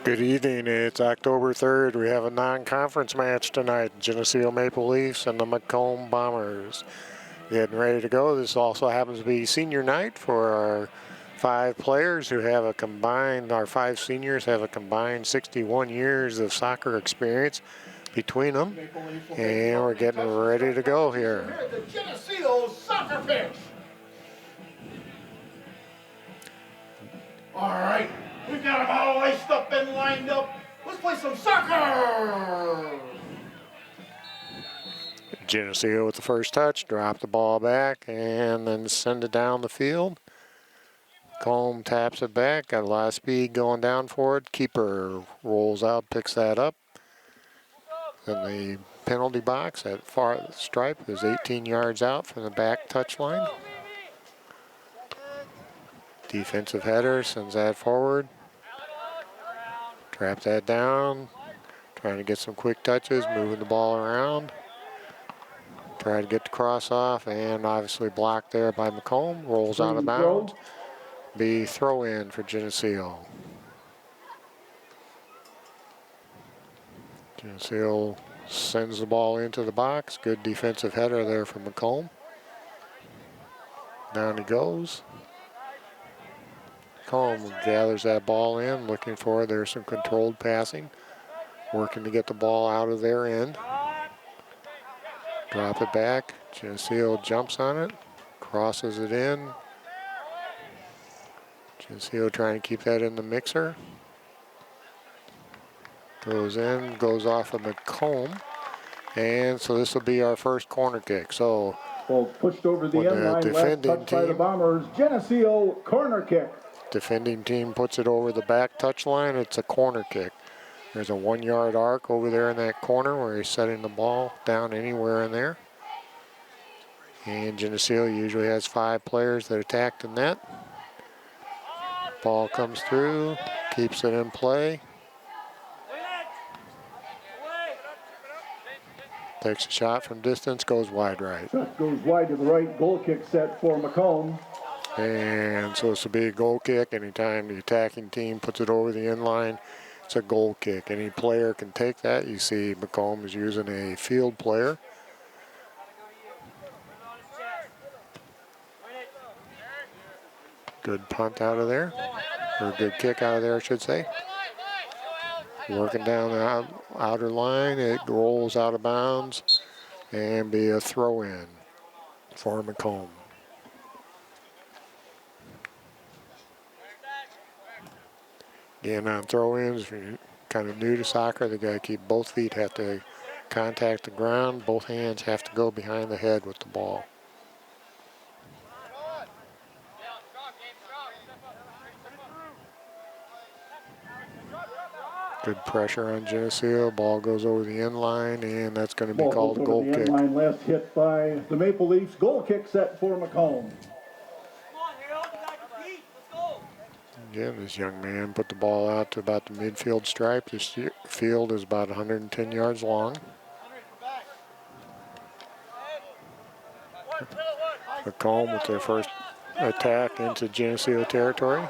Good evening. It's October 3rd. We have a non-conference match tonight. Geneseo Maple Leafs and the Macomb Bombers getting ready to go. This also happens to be senior night for our 5 players who have a combined, our 5 seniors have a combined 61 years of soccer experience between them. And we're getting ready to go here. The Geneseo soccer pitch. All right, we've got them all laced up and lined up. Let's play some soccer. Geneseo with the first touch, drop the ball back, and then send it down the field. Macomb taps it back, got a lot of speed going down for it. Keeper rolls out, picks that up. Then the penalty box at far stripe is 18 yards out from the back touch line. Defensive header, sends that forward. Trap that down. Trying to get some quick touches, moving the ball around. Try to get the cross off, and obviously blocked there by Macomb. Rolls out of bounds. Be throw in for Geneseo. Geneseo sends the ball into the box. Good defensive header there from Macomb. Down he goes. Macomb gathers that ball in, looking for it. There's some controlled passing. Working to get the ball out of their end. Drop it back. Geneseo jumps on it. Crosses it in. Geneseo trying to keep that in the mixer. Goes in, goes off of Macomb. And so this will be our first corner kick. So Ball pushed over the end line, last touch by the Bombers. Geneseo corner kick. Defending team puts it over the back touch line. It's a corner kick. There's a 1-yard arc over there in that corner where he's setting the ball down anywhere in there. And Geneseo usually has 5 players that attack the net. Ball comes through, keeps it in play. Takes a shot from distance, goes wide right. Shot goes wide to the right. Goal kick set for Macomb. And so this will be a goal kick. Anytime the attacking team puts it over the end line, it's a goal kick. Any player can take that. You see Macomb is using a field player. Good punt out of there, or good kick out of there, I should say. Working down the outer line, it rolls out of bounds and be a throw in for Macomb. Again, on throw-ins, if you're kind of new to soccer, they got to keep both feet have to contact the ground. Both hands have to go behind the head with the ball. Good pressure on Geneseo. Ball goes over the end line, and that's going to be called a goal kick. End line, last hit by the Maple Leafs. Goal kick set for Macomb. Again, this young man put the ball out to about the midfield stripe. This field is about 110 yards long. Macomb with their first attack into Geneseo territory.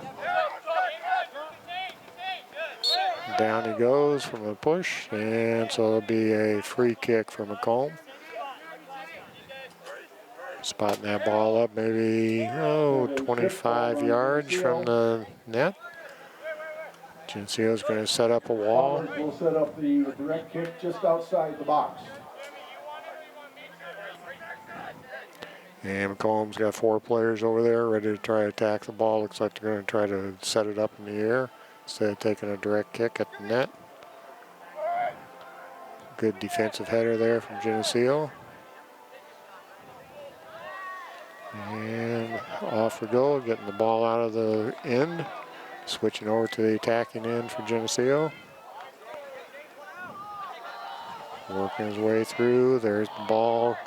Down he goes from the push, and so it'll be a free kick for Macomb. Spotting that ball up maybe 25 yards from the net. Geneseo's going to set up a wall. We'll set up the direct kick just outside the box. And Macomb's got 4 players over there ready to try to attack the ball. Looks like they're going to try to set it up in the air instead of taking a direct kick at the net. Good defensive header there from Geneseo. And off we go, getting the ball out of the end. Switching over to the attacking end for Geneseo. Working his way through. There's the ball.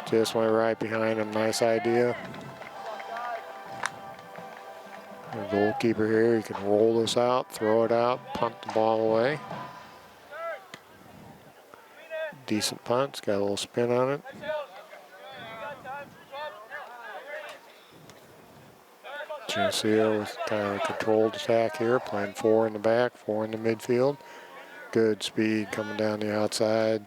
Just went right behind him. Nice idea. The goalkeeper here, he can roll this out, throw it out, punt the ball away. Decent punt. It's got a little spin on it. Geneseo with kind of a controlled attack here, playing 4 in the back, 4 in the midfield. Good speed coming down the outside.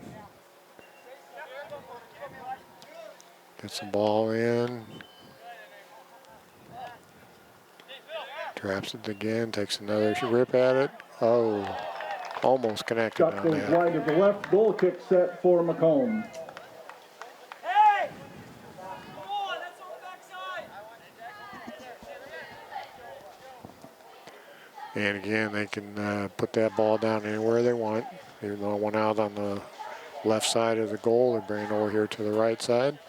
Gets the ball in. Traps it again, takes another rip at it. Oh, almost connected Shot on goes that. wide of the left. Goal kick set for Macomb. And again, they can put that ball down anywhere they want. Even though it went out on the left side of the goal, they bring it over here to the right side.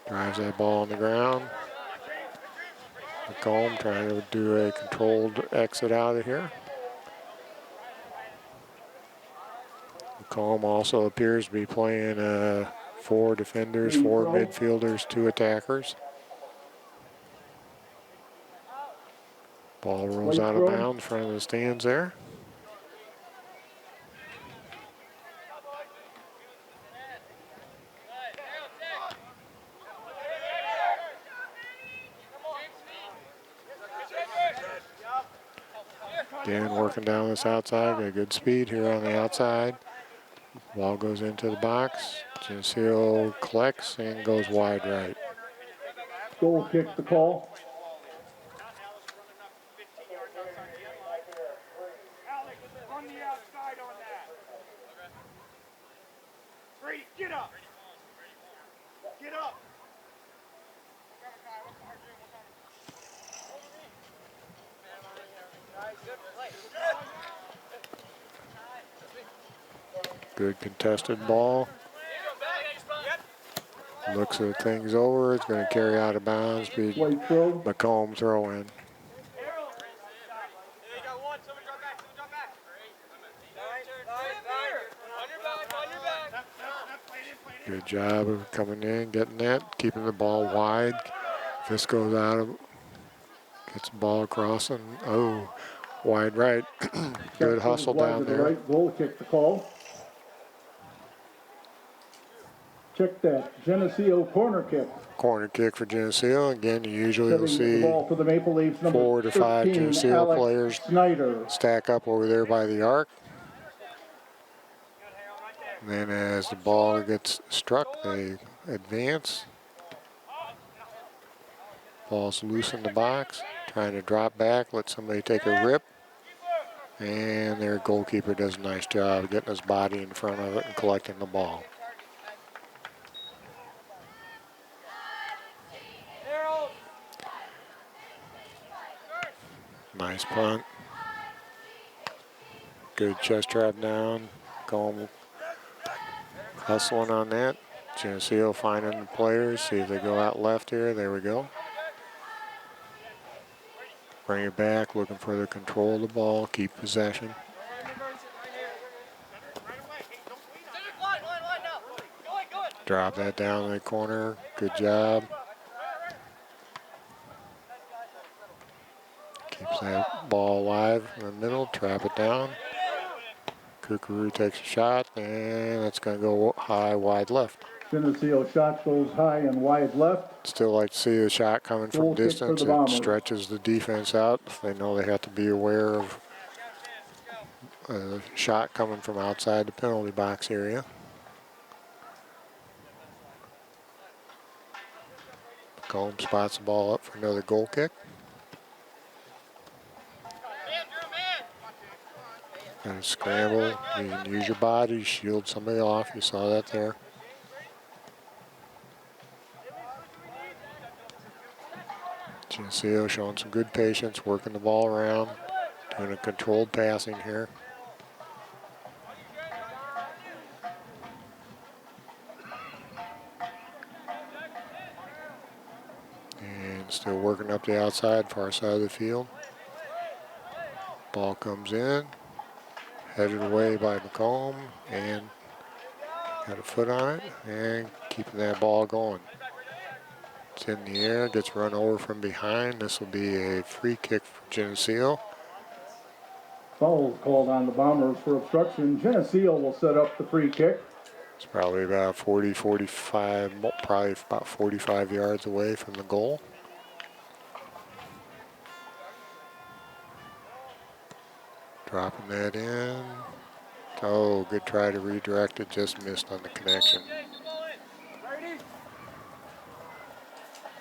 Drives that ball on the ground. Macomb trying to do a controlled exit out of here. Macomb also appears to be playing 4 defenders, 4 midfielders, 2 attackers. Ball rolls out of bounds in front of the stands there. Again, working down this outside, got good speed here on the outside. Ball goes into the box. Geneseo collects and goes wide right. Goal kick the call. Get up! Get up! Good contested ball. Looks at things over. It's going to carry out of bounds. Be Macomb throw in. Good job of coming in, getting that, keeping the ball wide. This goes out of, gets the ball across and, oh, wide right. Good hustle down there. Right, goal kick the call. Check that, Geneseo corner kick. Corner kick for Geneseo. Again, you usually will see the ball for the Maple Leafs, 4 to 5 13, Geneseo Alex players Snyder. stack up over there by the arc. And then as the ball gets struck, they advance. Ball's loose in the box, trying to drop back, let somebody take a rip. And their goalkeeper does a nice job of getting his body in front of it and collecting the ball. Nice punt. Good chest trap down. Going hustling on that. Geneseo finding the players. See if they go out left here. There we go. Bring it back, looking for the control of the ball, keep possession. Drop that down in the corner. Good job. Keeps that ball alive in the middle, trap it down. Kukuru takes a shot, and it's going to go high, wide left. Geneseo shot goes high and wide left. Still like to see a shot coming from distance. It stretches the defense out. They know they have to be aware of a shot coming from outside the penalty box area. Macomb spots the ball up for another goal kick. And scramble. You can use your body, shield somebody off. You saw that there. Geneseo showing some good patience, working the ball around, doing a controlled passing here. And still working up the outside, far side of the field. Ball comes in, headed away by Macomb, and got a foot on it, and keeping that ball going. It's in the air, gets run over from behind. This will be a free kick for Geneseo. Foul called on the Bombers for obstruction. Geneseo will set up the free kick. It's probably about 40, 45, probably about 45 yards away from the goal. Dropping that in. Oh, good try to redirect it, just missed on the connection.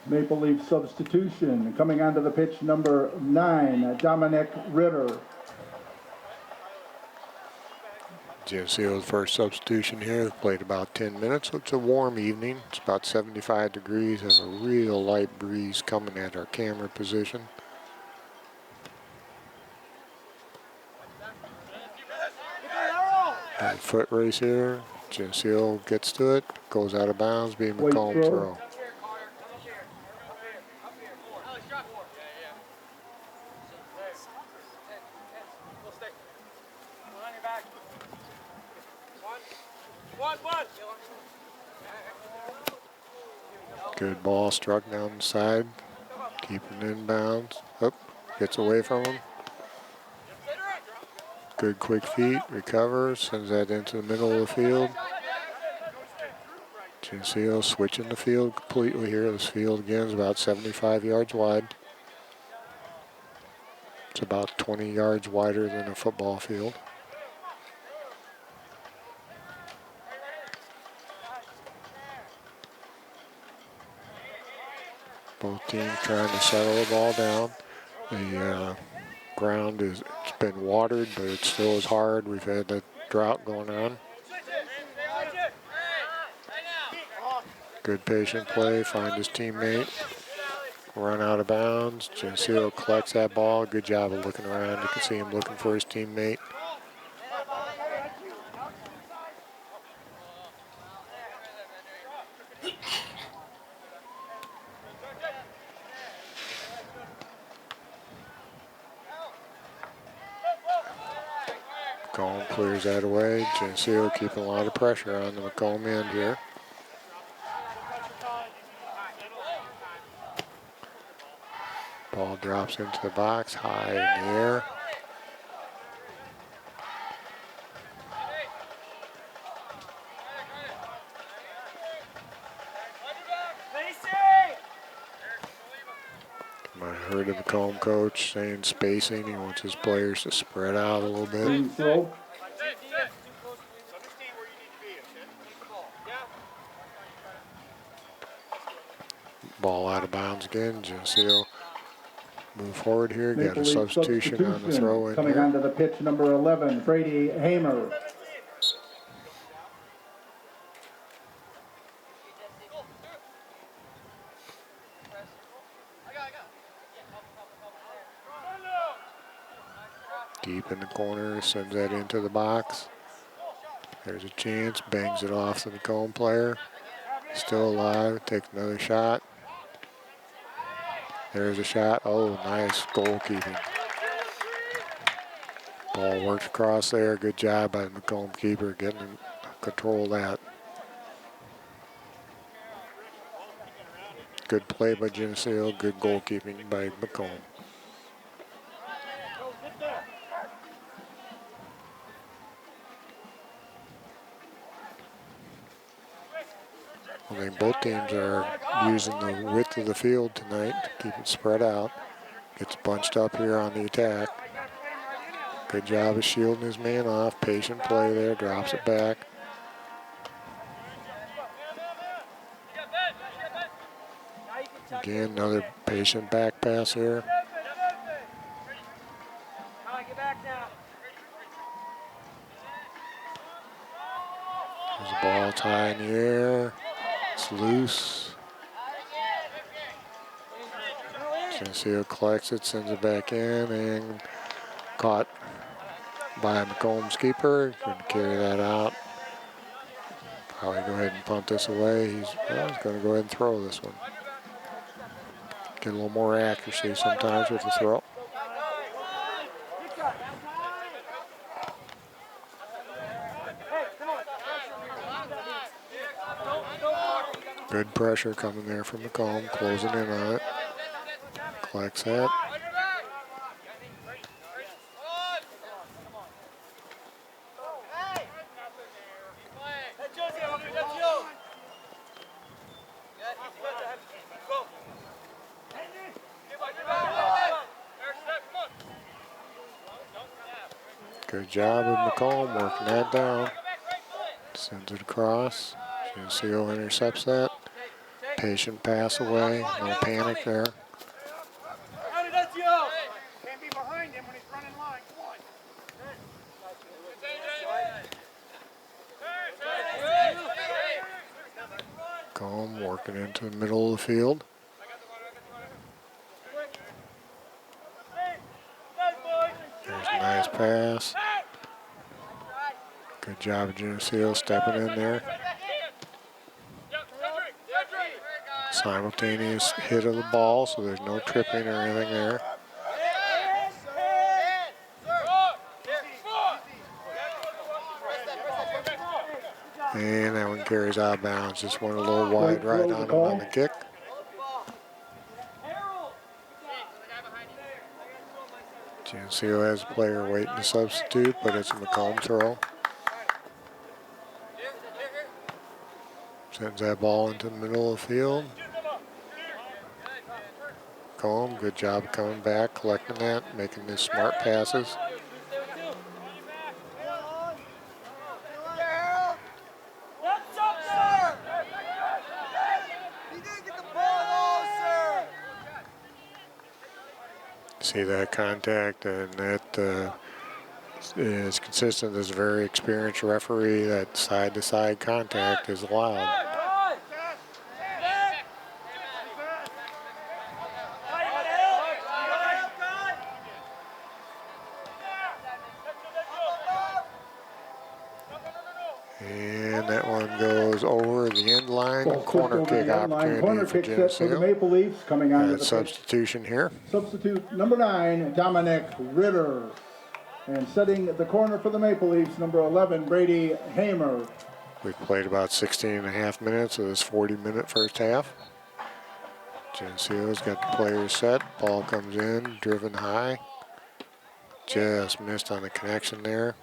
Maple Leaf substitution. Coming onto the pitch, number 9, Dominic Ritter. Geneseo's first substitution here. Played about 10 minutes. It's a warm evening. It's about 75 degrees and a real light breeze coming at our camera position. And foot race here. Geneseo gets to it, goes out of bounds, being Macomb throw. Good ball struck down the side, keeping it in bounds. Up, gets away from him. Good quick feet, recovers, sends that into the middle of the field. Geneseo switching the field completely here. This field again is about 75 yards wide. It's about 20 yards wider than a football field. Both teams trying to settle the ball down. The ground it's been watered, but it still is hard. We've had that drought going on. Good patient play, find his teammate. Run out of bounds. Geneseo collects that ball. Good job of looking around. You can see him looking for his teammate. Macomb clears that away. Geneseo keeping a lot of pressure on the Macomb end here. Ball drops into the box, high in the air. I heard the Macomb coach saying spacing. He wants his players to spread out a little bit. Ball out of bounds again. Geneseo move forward here. Got a substitution on the throw in coming here. onto the pitch, number 11, Brady Hamer. Deep in the corner, sends that into the box. There's a chance, bangs it off the Macomb player. Still alive, takes another shot. There's a shot. Oh, nice goalkeeping. Ball works across there. Good job by the Macomb keeper getting in control of that. Good play by Geneseo. Good goalkeeping by Macomb. I think both teams are using the width of the field tonight to keep it spread out. Gets bunched up here on the attack. Good job of shielding his man off. Patient play there, drops it back. Again, another patient back pass here. There's a ball high in the air. It's loose. Geneseo collects it, sends it back in, and caught by Macomb's keeper. Going to carry that out. Probably go ahead and punt this away. He's going to go ahead and throw this one. Get a little more accuracy sometimes with the throw. Good pressure coming there from Macomb, closing in on it. Collects that. Good job of Macomb working that down. Sends it across. Geneseo intercepts that. Patient pass away. No panic there. Can't be behind him when he's running line. Come on. Macomb working into the middle of the field. There's a nice pass. Good job of Geneseo stepping in there. Simultaneous hit of the ball, so there's no tripping or anything there. And that one carries out of bounds. Just went a little wide right on him on the kick. Geneseo has a player waiting to substitute, but it's a Macomb throw. Sends that ball into the middle of the field. Macomb, good job coming back, collecting that, making the smart passes. See that contact, and that is consistent. As a very experienced referee, that side-to-side contact is allowed. And that one goes over the end line. Corner kick opportunity Corner for kick set for the Geneseo. Maple Leafs coming on to the pitch. Substitution here. Substitute number 9, Dominic Ritter. And setting the corner for the Maple Leafs, number 11, Brady Hamer. We've played about 16.5 minutes of this 40-minute first half. Geneseo's got the players set. Ball comes in, driven high. Just missed on the connection there.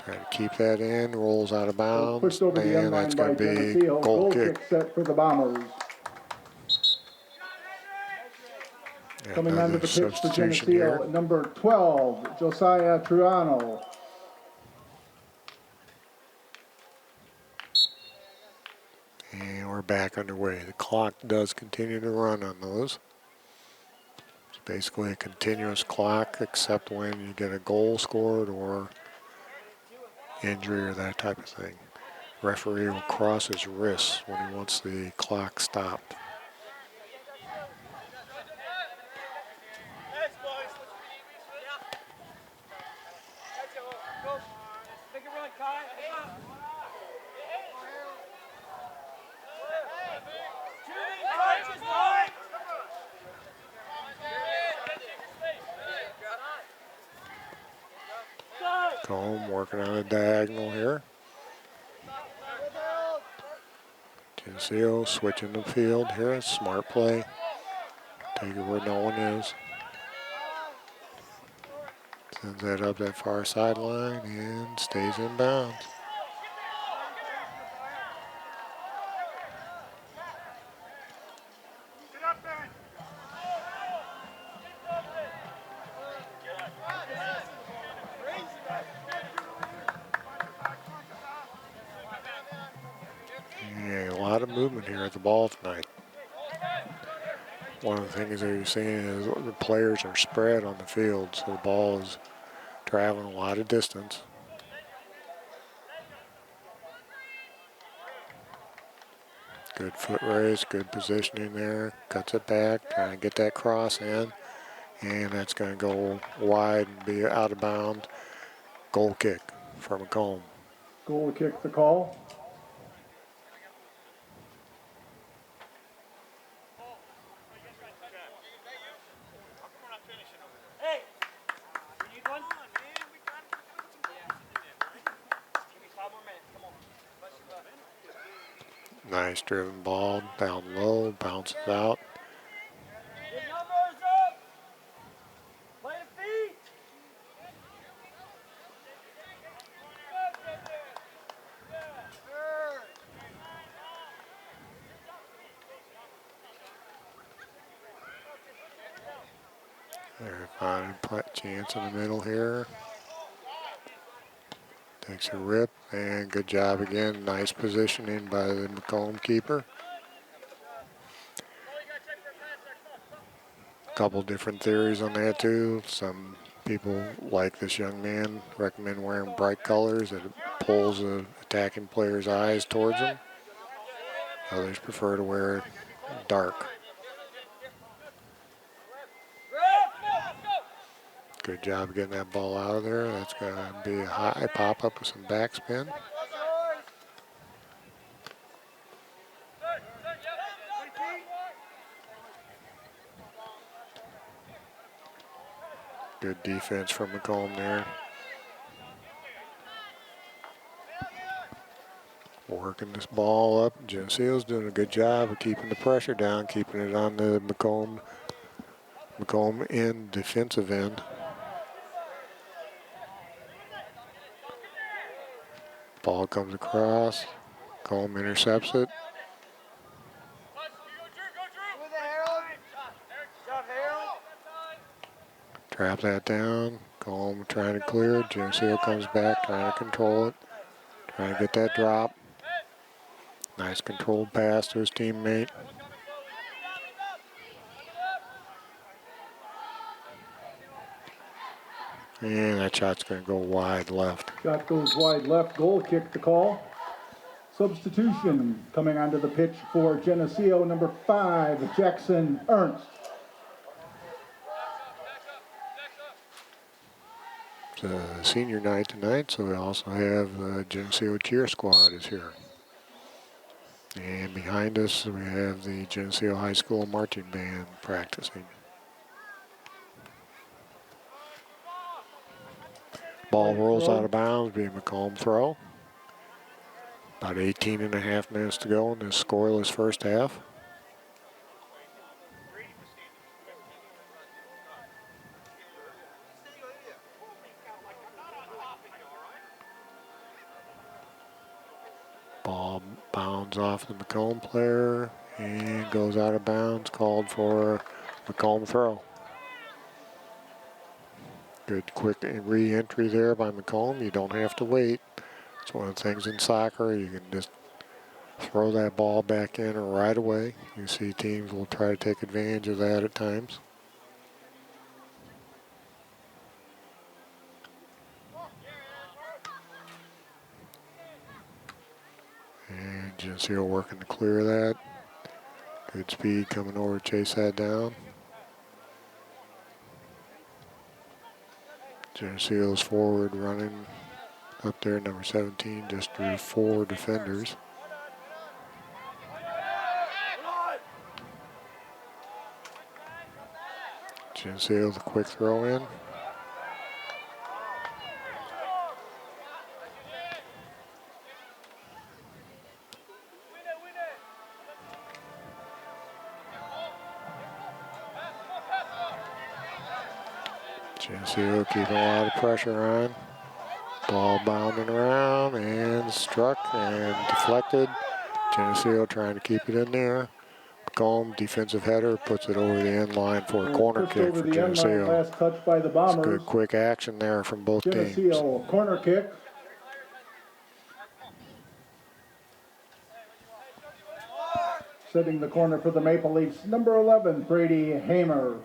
Trying to keep that in, rolls out of bounds. Pushed over the end And line that's by going to be Geneseo. goal kick. Set for the Bombers. Coming onto the pitch for Substitution Geneseo, here. number 12, Josiah Truano. And we're back underway. The clock does continue to run on those. It's basically a continuous clock, except when you get a goal scored or injury or that type of thing. Referee will cross his wrists when he wants the clock stopped. Macomb working on a diagonal here. Geneseo switching the field here. Smart play. Take it where no one is. Sends that up that far sideline and stays in bounds. Yeah, a lot of movement here at the ball tonight. One of the things that you're seeing is the players are spread on the field, so the ball is traveling a lot of distance. Good foot race, good positioning there. Cuts it back, trying to get that cross in. And that's going to go wide and be out of bounds. Goal kick for Macomb. Goal kick the call. Nice driven ball down low, bounces out. There's fine chance in the middle here. Takes a rip, and good job again. Nice positioning by the Macomb keeper. A couple different theories on that too. Some people like this young man, recommend wearing bright colors that it pulls the attacking player's eyes towards them. Others prefer to wear dark. Good job getting that ball out of there. That's going to be a high pop-up with some backspin. Good defense from Macomb there. Working this ball up. Geneseo's doing a good job of keeping the pressure down, keeping it on the Macomb end, defensive end. Ball comes across. Macomb intercepts it. Trap that down. Macomb trying to clear. Geneseo comes back, trying to control it. Trying to get that drop. Nice controlled pass to his teammate. And that shot's going to go wide left. Shot goes wide left, goal kick to call. Substitution coming onto the pitch for Geneseo, number 5, Jackson Ernst. It's a senior night tonight, so we also have the Geneseo cheer squad is here. And behind us, we have the Geneseo High School marching band practicing. Ball rolls out of bounds, being Macomb throw. About 18.5 minutes to go in this scoreless first half. Ball bounds off the Macomb player and goes out of bounds, called for Macomb throw. Good quick re-entry there by Macomb. You don't have to wait. It's one of the things in soccer. You can just throw that ball back in right away. You see teams will try to take advantage of that at times. And Geneseo working to clear that. Good speed coming over to chase that down. Geneseo's forward running up there, number 17, just drew 4 defenders. Geneseo, the quick throw in. Geneseo keeping a lot of pressure on. Ball bounding around and struck and deflected. Geneseo trying to keep it in there. Macomb, defensive header, puts it over the end line for a corner kick for Geneseo. Last touch by the Bombers. Good quick action there from both teams. Geneseo corner kick. Setting the corner for the Maple Leafs, number 11, Brady Hamer.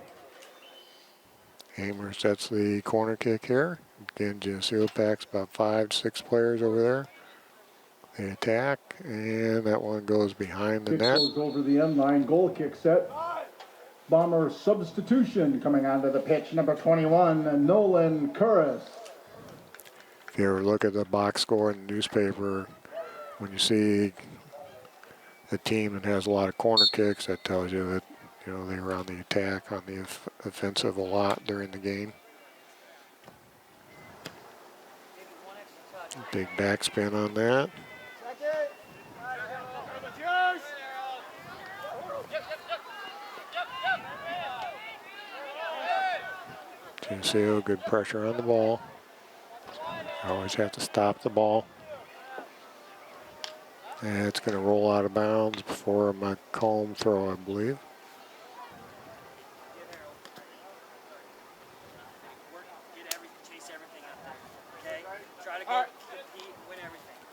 Hamer sets the corner kick here. Again, Geneseo packs about 5 to 6 players over there. They attack, and that one goes behind the net. Goes over the end line, goal kick set. Bomber substitution coming onto the pitch, number 21, Nolan Curris. If you ever look at the box score in the newspaper, when you see a team that has a lot of corner kicks, that tells you that they were on the attack, on the offensive a lot during the game. Big backspin on that. Geneseo, good pressure on the ball. You always have to stop the ball. And it's going to roll out of bounds before a Macomb throw, I believe.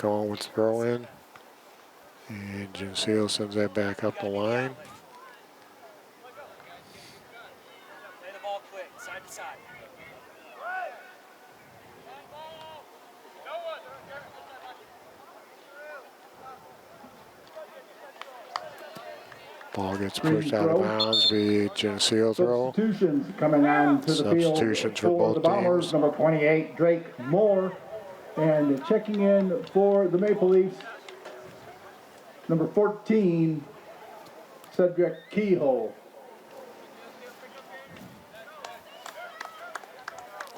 Macomb with the throw in. And Geneseo sends that back up the line. Play the ball quick, side to side. Ball gets Screen pushed out of throw. bounds. Be Geneseo throw. Substitutions coming on to the field Substitutions for for the both Bombers. teams. Number 28, Drake Moore. And checking in for the Maple Leafs, number 14, Cedric Kehoe.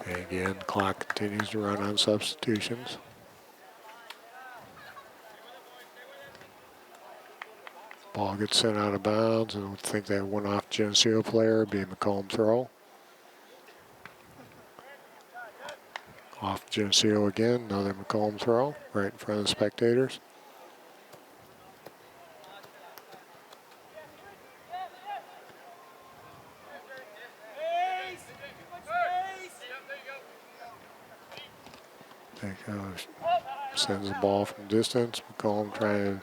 And again, the clock continues to run on substitutions. Ball gets sent out of bounds, and I think that went off Geneseo player, be a Macomb throw. Off Geneseo again, another Macomb throw, right in front of the spectators. Sends the ball from distance. Macomb trying to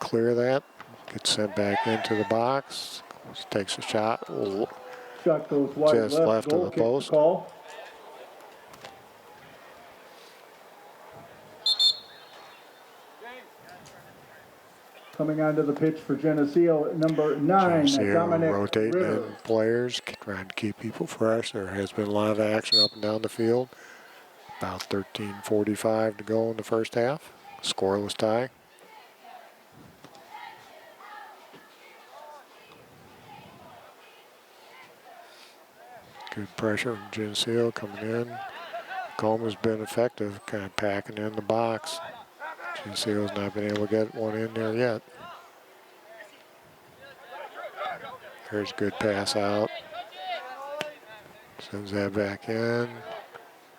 clear that. Gets sent back into the box. Takes a shot. Shot goes wide Just left of goal the kick post. to call. Coming onto the pitch for Geneseo, number 9, Geneseo Dominic rotating Rivers. in players, trying to keep people fresh. There has been a lot of action up and down the field. About 13:45 to go in the first half. Scoreless tie. Good pressure from Geneseo coming in. Macomb has been effective, kind of packing in the box. Geneseo's not been able to get one in there yet. Here's a good pass out. Sends that back in.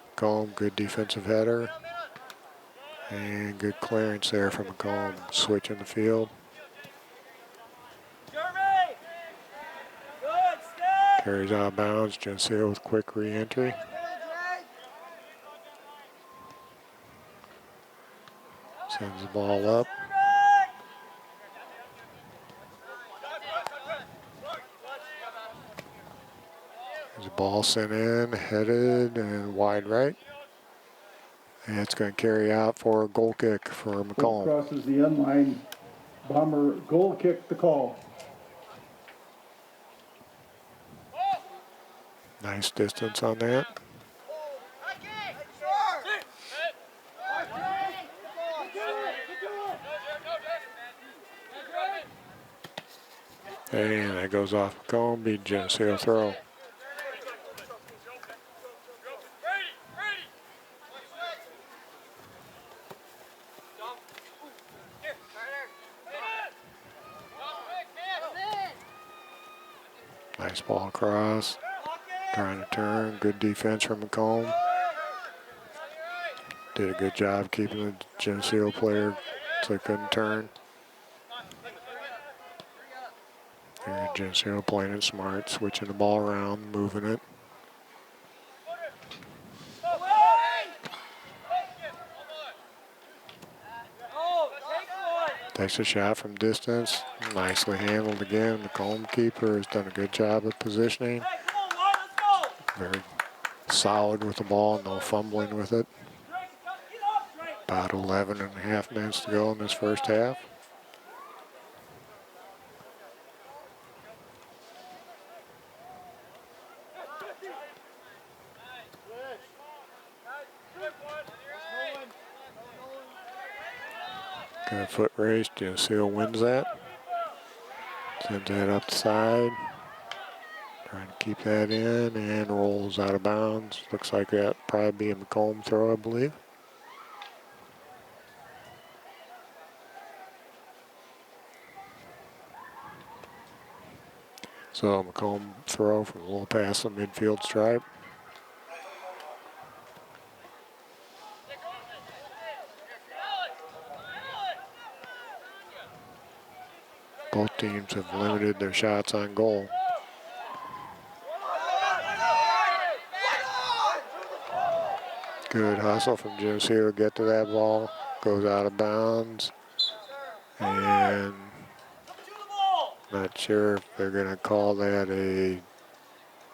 Macomb, good defensive header. And good clearance there from Macomb. Switching the field. Carries out of bounds. Geneseo with quick re-entry. Sends the ball up. There's a ball sent in, headed, and wide right. And it's going to carry out for a goal kick for Macomb. Crosses the end line. Bomber goal kick to call. Nice distance on that. And that goes off Macomb, be Geneseo throw. Nice ball across. Trying to turn. Good defense from Macomb. Did a good job keeping the Geneseo player so he couldn't turn. Here, Geneseo playing it smart, switching the ball around, moving it. Takes a shot from distance. Nicely handled again. Macomb keeper has done a good job of positioning. Very solid with the ball, no fumbling with it. About 11 and a half minutes to go in this first half. Got a foot race. Geneseo wins that. Sends that up the side. Trying to keep that in and rolls out of bounds. Looks like that probably be a Macomb throw, I believe. So Macomb throw from a little past the midfield stripe. Both teams have limited their shots on goal. Good hustle from Geneseo to get to that ball. goes out of bounds. And not sure if they're going to call that a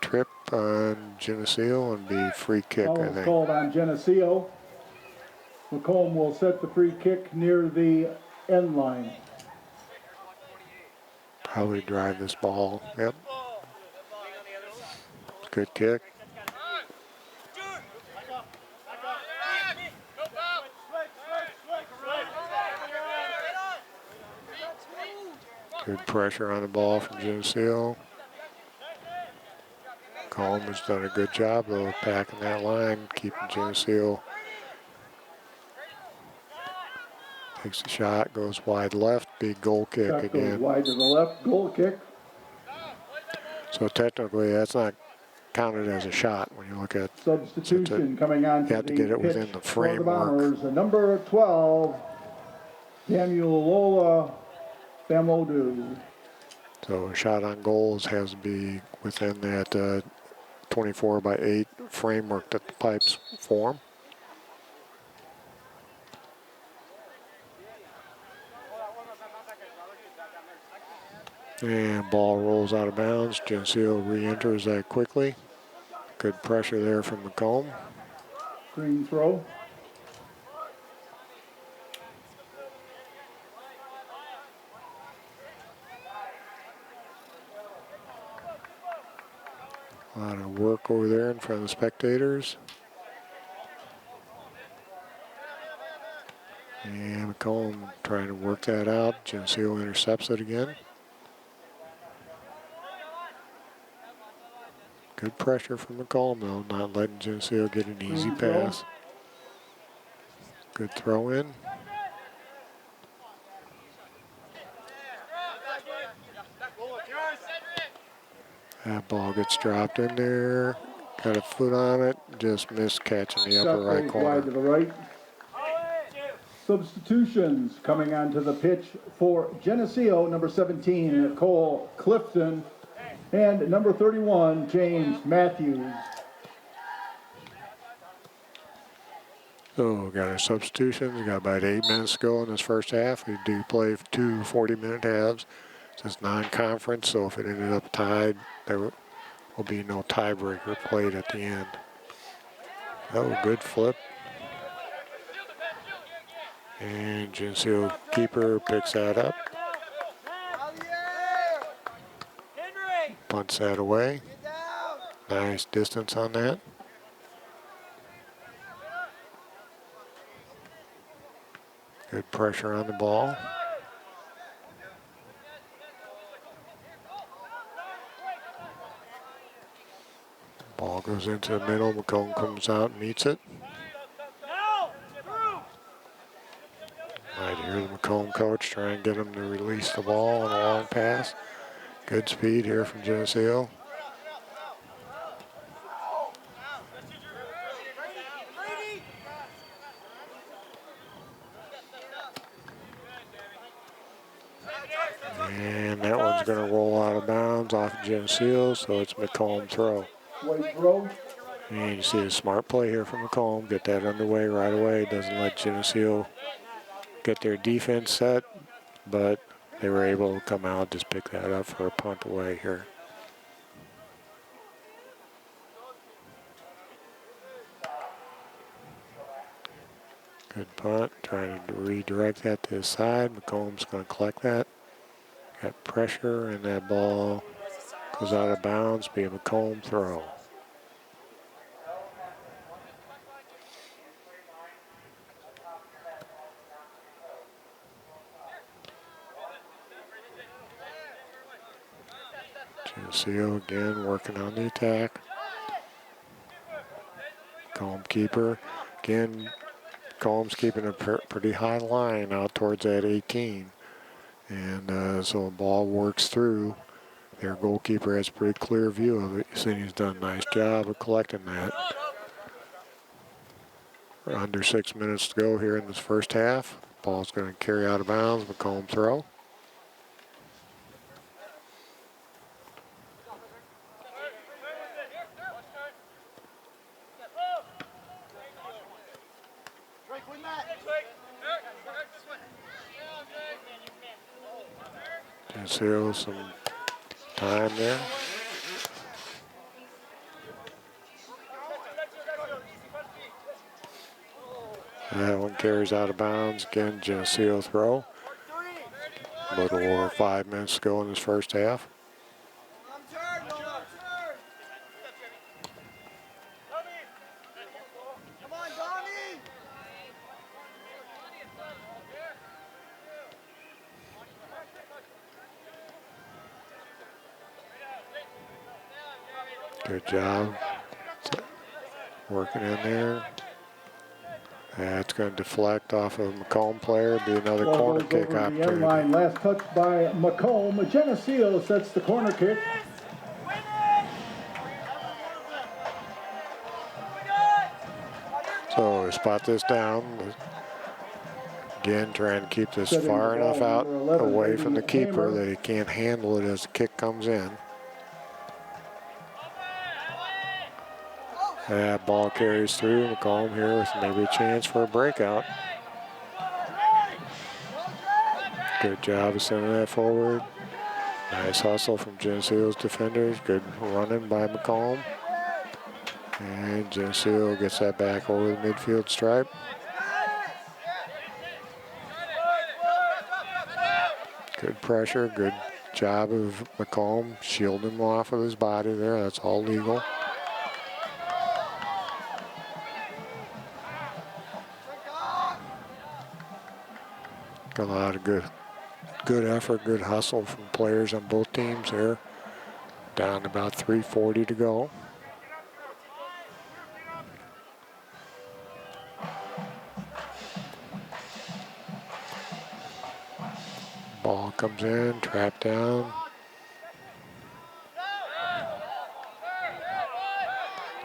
trip on Geneseo and be free kick, Foul I is think. called on Geneseo. Macomb will set the free kick near the end line. Probably drive this ball. Yep. Good kick. Good pressure on the ball from Geneseo. Macomb has done a good job though, packing that line, keeping Geneseo. Takes a shot, goes wide left, big goal kick Shot goes again. wide to the left, goal kick. So technically that's not counted as a shot when you look at. Substitution coming on You to have to the get it pitch within the for the framework. Bombers. Number 12, Damulola Bamodu. So a shot on goals has to be within that 24 by 8 framework that the pipes form. And ball rolls out of bounds. Geneseo re-enters that quickly. Good pressure there from Macomb. Green throw. A lot of work over there in front of the spectators. And Macomb trying to work that out. Geneseo intercepts it again. Good pressure from Macomb though, not letting Geneseo get an easy Green throw. pass. Good throw in. That ball gets dropped in there. Got a foot on it. Just missed catching the upper Shot right goes corner. wide to the right. Substitutions coming onto the pitch for Geneseo, number 17, Cole Clifton, and number 31, James Matthews. So we got our substitutions. We got about 8 minutes to go in this first half. We do play 2 40-minute halves. It's non-conference, so if it ended up tied, there will be no tiebreaker played at the end. Oh, good flip. And Geneseo keeper picks that up. Punts that away. Nice distance on that. Good pressure on the ball. Ball goes into the middle. Macomb comes out and meets it. Might hear the Macomb coach try and get him to release the ball on a long pass. Good speed here from Geneseo. And that one's going to roll out of bounds off of Geneseo, so it's Macomb throw. White throw. And you see a smart play here from Macomb. Get that underway right away. Doesn't let Geneseo get their defense set, but they were able to come out, just pick that up for a punt away here. Good punt, trying to redirect that to his side. Macomb's going to collect that. Got pressure, and that ball goes out of bounds, be a Macomb throw. Geneseo again working on the attack. Macomb keeper. Again, Macomb's keeping a pretty high line out towards that 18. And so the ball works through. Their goalkeeper has a pretty clear view of it. You see he's done a nice job of collecting that. We're under 6 minutes to go here in this first half. Ball's going to carry out of bounds. Macomb throw. Geneseo some time there. That one carries out of bounds. Again, Geneseo throw. A little over 5 minutes to go in this first half. Good job working in there. That's going to deflect off of Macomb player. Be another Ball corner goes kick over the end opportunity. line. Last touch by Macomb. Geneseo sets the corner kick. So we spot this down. Again, trying to keep this Setting far the ball, enough out number 11, away from the Brady keeper Hamer. that he can't handle it as the kick comes in. That ball carries through. Macomb here with maybe a chance for a breakout. Good job of sending that forward. Nice hustle from Geneseo's defenders. Good running by Macomb. And Geneseo gets that back over the midfield stripe. Good pressure, good job of Macomb shielding him off with his body there. That's all legal. A lot of good effort, good hustle from players on both teams here. Down to about 3:40 to go. Ball comes in, trapped down.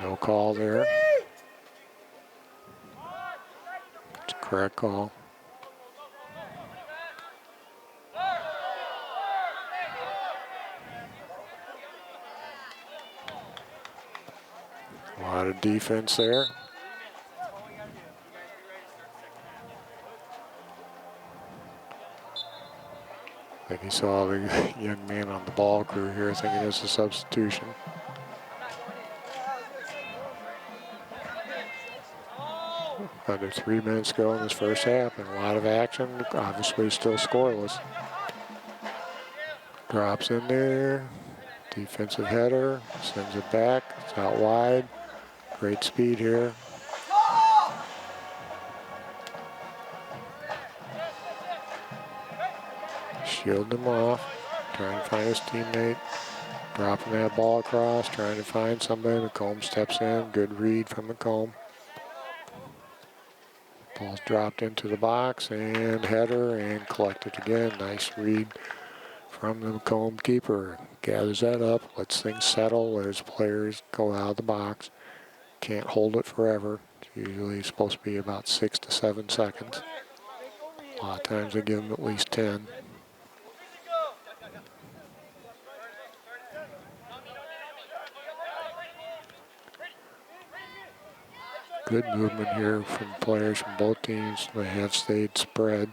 No call there. It's a correct call. A lot of defense there. I think he saw the young man on the ball crew here thinking it's a substitution. Under 3 minutes to go in this first half and a lot of action. Obviously still scoreless. Drops in there. Defensive header. Sends it back. It's out wide. Great speed here. Shield him off. Trying to find his teammate. Dropping that ball across. Trying to find somebody. Macomb steps in. Good read from Macomb. Ball's dropped into the box and header and collected again. Nice read from the Macomb keeper. Gathers that up, lets things settle as players go out of the box. Can't hold it forever. It's usually supposed to be about 6 to 7 seconds. A lot of times they give them at least 10. Good movement here from players from both teams. They have stayed spread.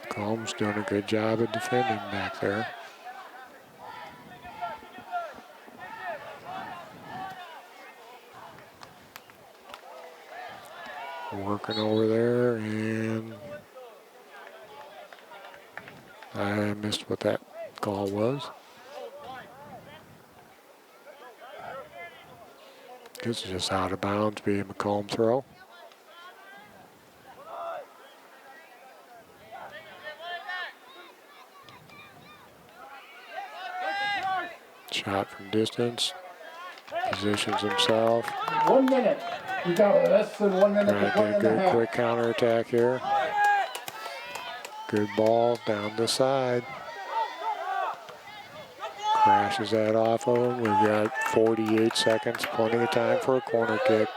Combs doing a good job of defending back there. Working over there, and I missed what that call was. This is just out of bounds, being a Macomb throw. Shot from distance. Positions himself. 1 minute. You got less than 1 minute to Trying play to in get the a good half. quick counterattack here. Good ball down the side. Crashes that off of him. We've got 48 seconds, plenty of time for a corner kick.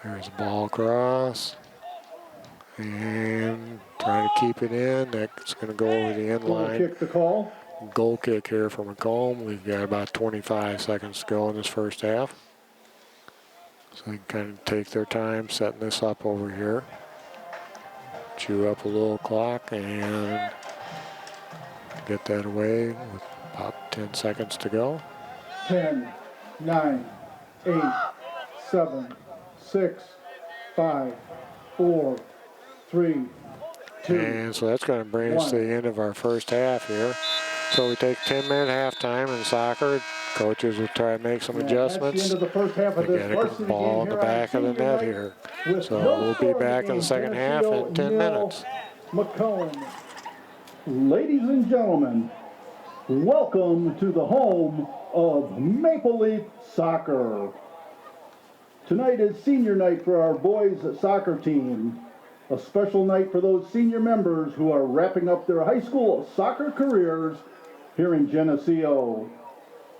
There's a ball across. And trying to keep it in. That's going to go over the end Goal line. kick the call. Goal kick here for Macomb. We've got about 25 seconds to go in this first half. So they can kind of take their time setting this up over here. Chew up a little clock and get that away with about 10 seconds to go. 10, 9, 8, 7, 6, 5, 4, 3, 2. And so that's going to bring us to the end of our first half here. So we take 10-minute halftime in soccer. Coaches will try to make some adjustments. That's the end of the first half of We this get a varsity ball in game the here on back of the senior net night here. with So no we'll score be back in game. the second half Geneseo in 10 nil, minutes. Macomb. Ladies and gentlemen, welcome to the home of Maple Leaf Soccer. Tonight is senior night for our boys soccer team. A special night for those senior members who are wrapping up their high school soccer careers here in Geneseo.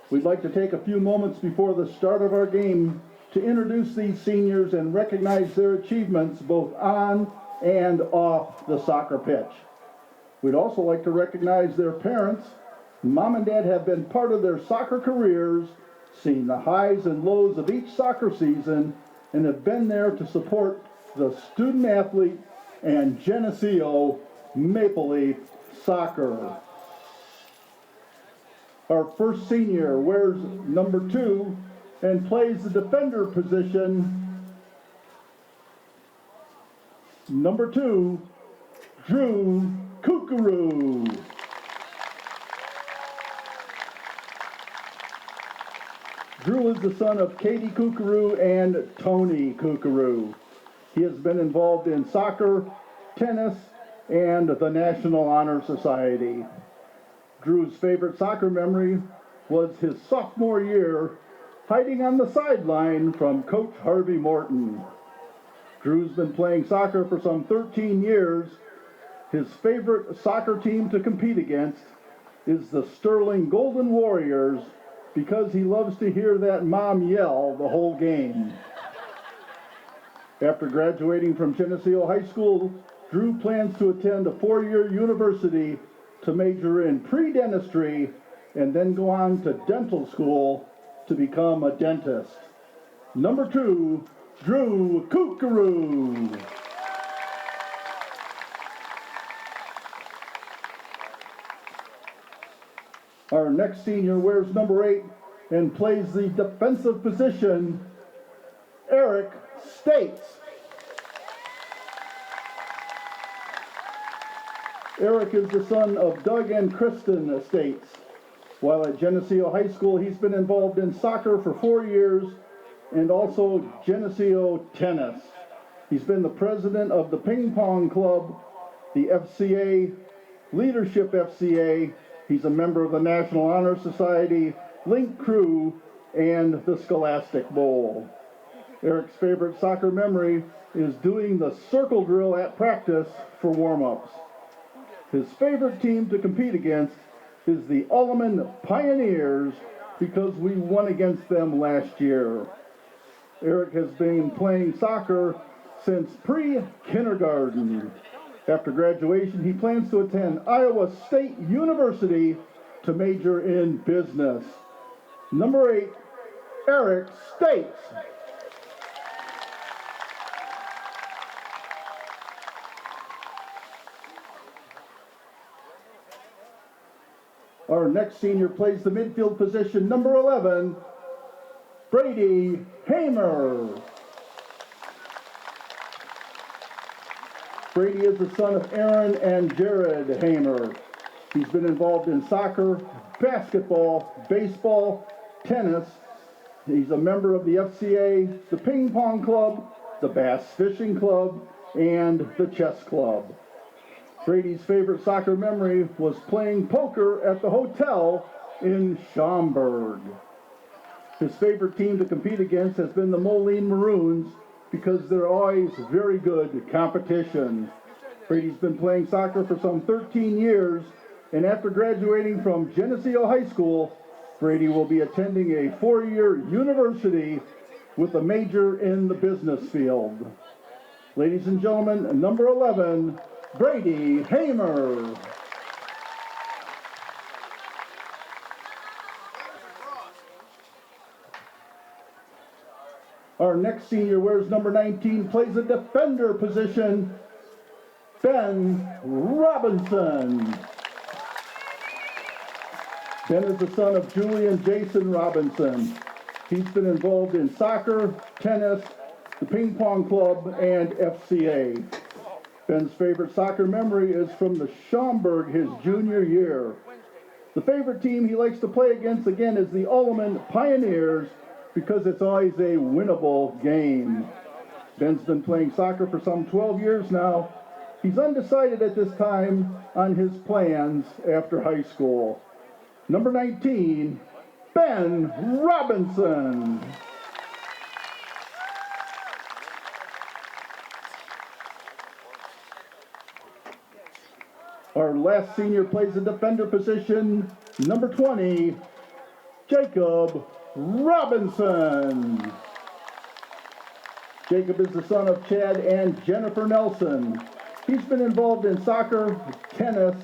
We'd like to take a few moments before the start of our game to introduce these seniors and recognize their achievements both on and off the soccer pitch. We'd also like to recognize their parents. Mom and Dad have been part of their soccer careers, seen the highs and lows of each soccer season, and have been there to support the student athlete and Geneseo Maple Leaf Soccer. Our first senior wears number 2 and plays the defender position. Number 2, Drew Kookaroo. Drew is the son of Katie Kookaroo and Tony Kookaroo. He has been involved in soccer, tennis, and the National Honor Society. Drew's favorite soccer memory was his sophomore year hiding on the sideline from Coach Harvey Morton. Drew's been playing soccer for some 13 years. His favorite soccer team to compete against is the Sterling Golden Warriors because he loves to hear that mom yell the whole game. After graduating from Geneseo High School, Drew plans to attend a 4-year university to major in pre-dentistry and then go on to dental school to become a dentist. Number 2, Drew Kookaroo. Our next senior wears number 8 and plays the defensive position, Eric States. Eric is the son of Doug and Kristen States. While at Geneseo High School, he's been involved in soccer for 4 years and also Geneseo tennis. He's been the president of the Ping Pong Club, the FCA, Leadership FCA. He's a member of the National Honor Society, Link Crew, and the Scholastic Bowl. Eric's favorite soccer memory is doing the circle drill at practice for warm-ups. His favorite team to compete against is the Ulliman Pioneers because we won against them last year. Eric has been playing soccer since pre-kindergarten. After graduation, he plans to attend Iowa State University to major in business. Number 8, Eric States. Our next senior plays the midfield position, number 11, Brady Hamer. Brady is the son of Aaron and Jared Hamer. He's been involved in soccer, basketball, baseball, tennis. He's a member of the FCA, the Ping Pong Club, the Bass Fishing Club, and the Chess Club. Brady's favorite soccer memory was playing poker at the hotel in Schaumburg. His favorite team to compete against has been the Moline Maroons because they're always very good competition. Brady's been playing soccer for some 13 years, and after graduating from Geneseo High School, Brady will be attending a 4-year university with a major in the business field. Ladies and gentlemen, number 11, Brady Hamer. Our next senior wears number 19, plays a defender position, Ben Robinson. Ben is the son of Julie and Jason Robinson. He's been involved in soccer, tennis, the ping pong club, and FCA. Ben's favorite soccer memory is from the Schaumburg his junior year. The favorite team he likes to play against again is the Ulliman Pioneers because it's always a winnable game. Ben's been playing soccer for some 12 years now. He's undecided at this time on his plans after high school. Number 19, Ben Robinson. Our last senior plays the defender position, number 20, Jacob Robinson. Jacob is the son of Chad and Jennifer Nelson. He's been involved in soccer, tennis,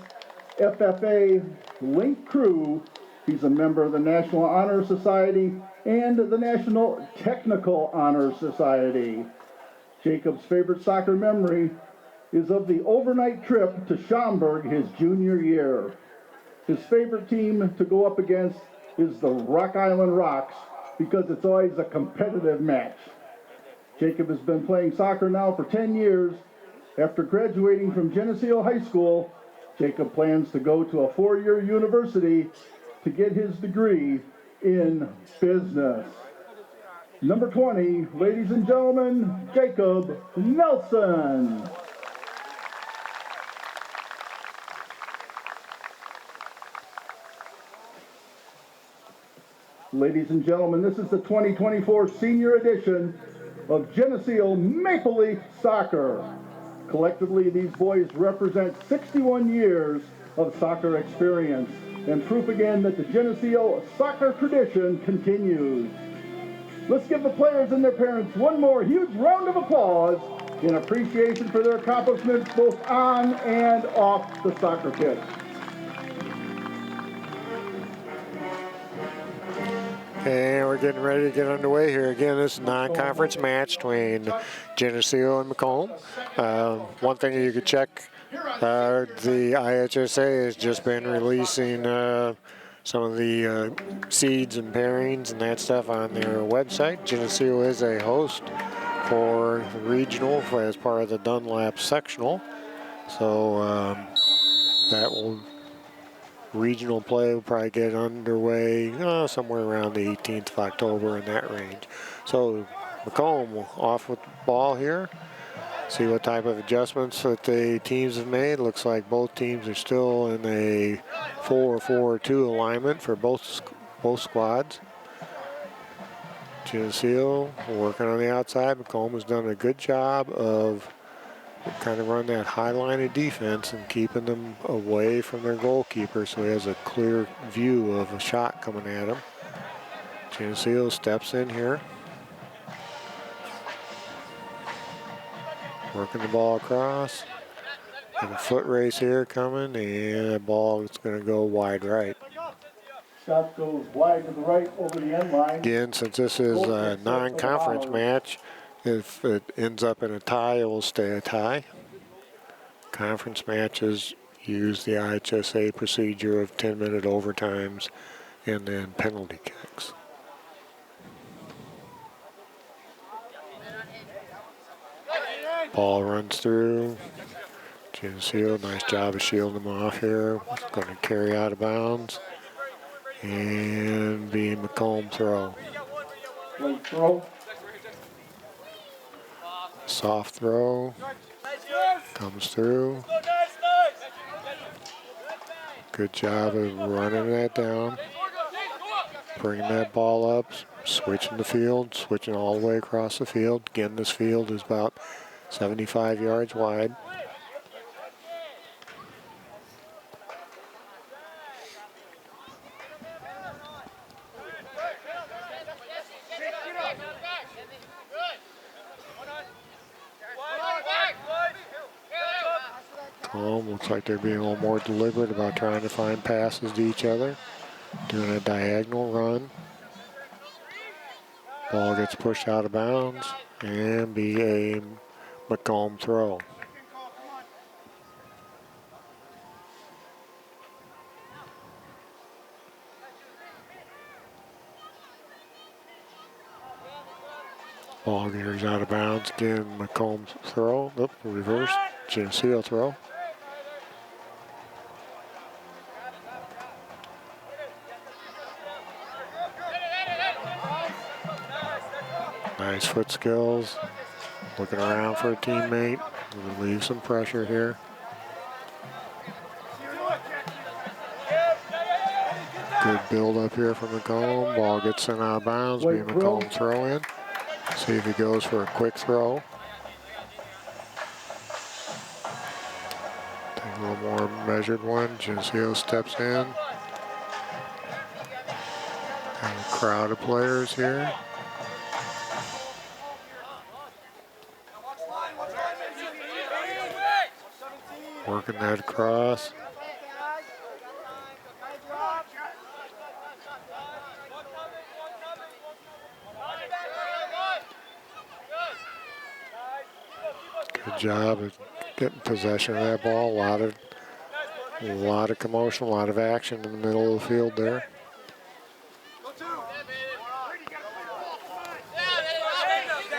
FFA, Link Crew. He's a member of the National Honor Society and the National Technical Honor Society. Jacob's favorite soccer memory is of the overnight trip to Schaumburg his junior year. His favorite team to go up against is the Rock Island Rocks because it's always a competitive match. Jacob has been playing soccer now for 10 years. After graduating from Geneseo High School, Jacob plans to go to a 4-year university to get his degree in business. Number 20, ladies and gentlemen, Jacob Nelson. Ladies and gentlemen, this is the 2024 senior edition of Geneseo Maple Leaf Soccer. Collectively, these boys represent 61 years of soccer experience and proof again that the Geneseo soccer tradition continues. Let's give the players and their parents one more huge round of applause in appreciation for their accomplishments both on and off the soccer pitch. And we're getting ready to get underway here. Again, this is a non-conference match between Geneseo and Macomb. One thing you could check, the IHSA has just been releasing some of the seeds and pairings and that stuff on their website. Geneseo is a host for the regional as part of the Dunlap sectional. So that will regional play will probably get underway somewhere around the 18th of October in that range. So Macomb off with the ball here. See what type of adjustments that the teams have made. Looks like both teams are still in a 4-4-2 alignment for both squads. Geneseo working on the outside. Macomb has done a good job of kind of run that high line of defense and keeping them away from their goalkeeper so he has a clear view of a shot coming at him. Geneseo steps in here. Working the ball across. And a foot race here coming, and the ball is going to go wide right. Shot goes wide to the right over the end line. Again, since this is a non-conference match, if it ends up in a tie, it will stay a tie. Conference matches use the IHSA procedure of 10-minute overtimes and then penalty kicks. Ball runs through. Geneseo, nice job of shielding them off here. Going to carry out of bounds. And be Macomb throw. Late throw. Soft throw. Comes through. Good job of running that down. Bringing that ball up. Switching the field. Switching all the way across the field. Again, this field is about 75 yards wide. Macomb looks like they're being a little more deliberate about trying to find passes to each other. Doing a diagonal run. Ball gets pushed out of bounds and be a Macomb throw. Ball gears out of bounds again. Macomb's throw. Oop, reverse. Geneseo throw. Nice foot skills. Looking around for a teammate. Relieve some pressure here. Good build up here from Macomb. Ball gets sent out of bounds. Be a Macomb throw in. See if he goes for a quick throw. Take a little more measured one. Geneseo steps in. Have a crowd of players here. Working that across. Good job of getting possession of that ball. A lot of commotion, a lot of action in the middle of the field there.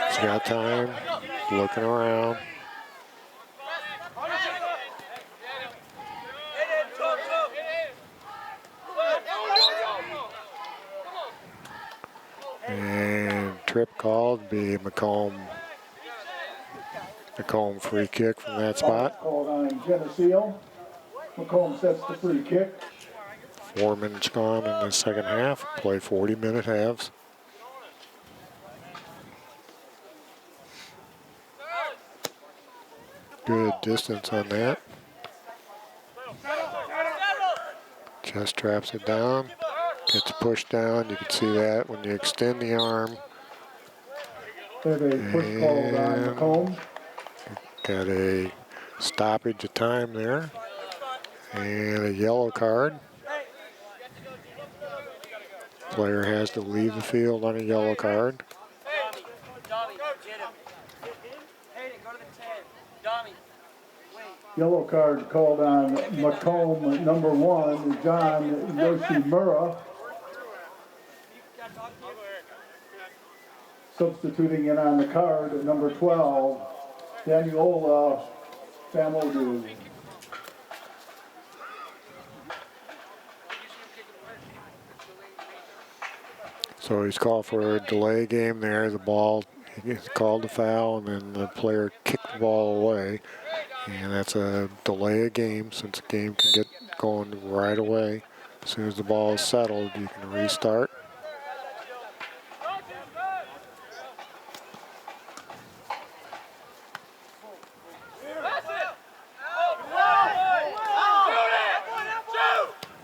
He's got time, looking around. And trip called, be Macomb free kick from that spot. Called on Geneseo. Macomb sets the free kick. 4 minutes gone in the second half. Play 40-minute halves. Good distance on that. Just traps it down. Gets pushed down. You can see that when you extend the arm. There's a push called on Macomb. Got a stoppage of time there. And a yellow card. Player has to leave the field on a yellow card. Yellow card called on Macomb, number 1, John Yoshimura. Substituting in on the card, number 12, Daniela Famodu. So he's called for a delay game there. The ball, he's called a foul, and then the player kicked the ball away. And that's a delay of game, since the game can get going right away. As soon as the ball is settled, you can restart.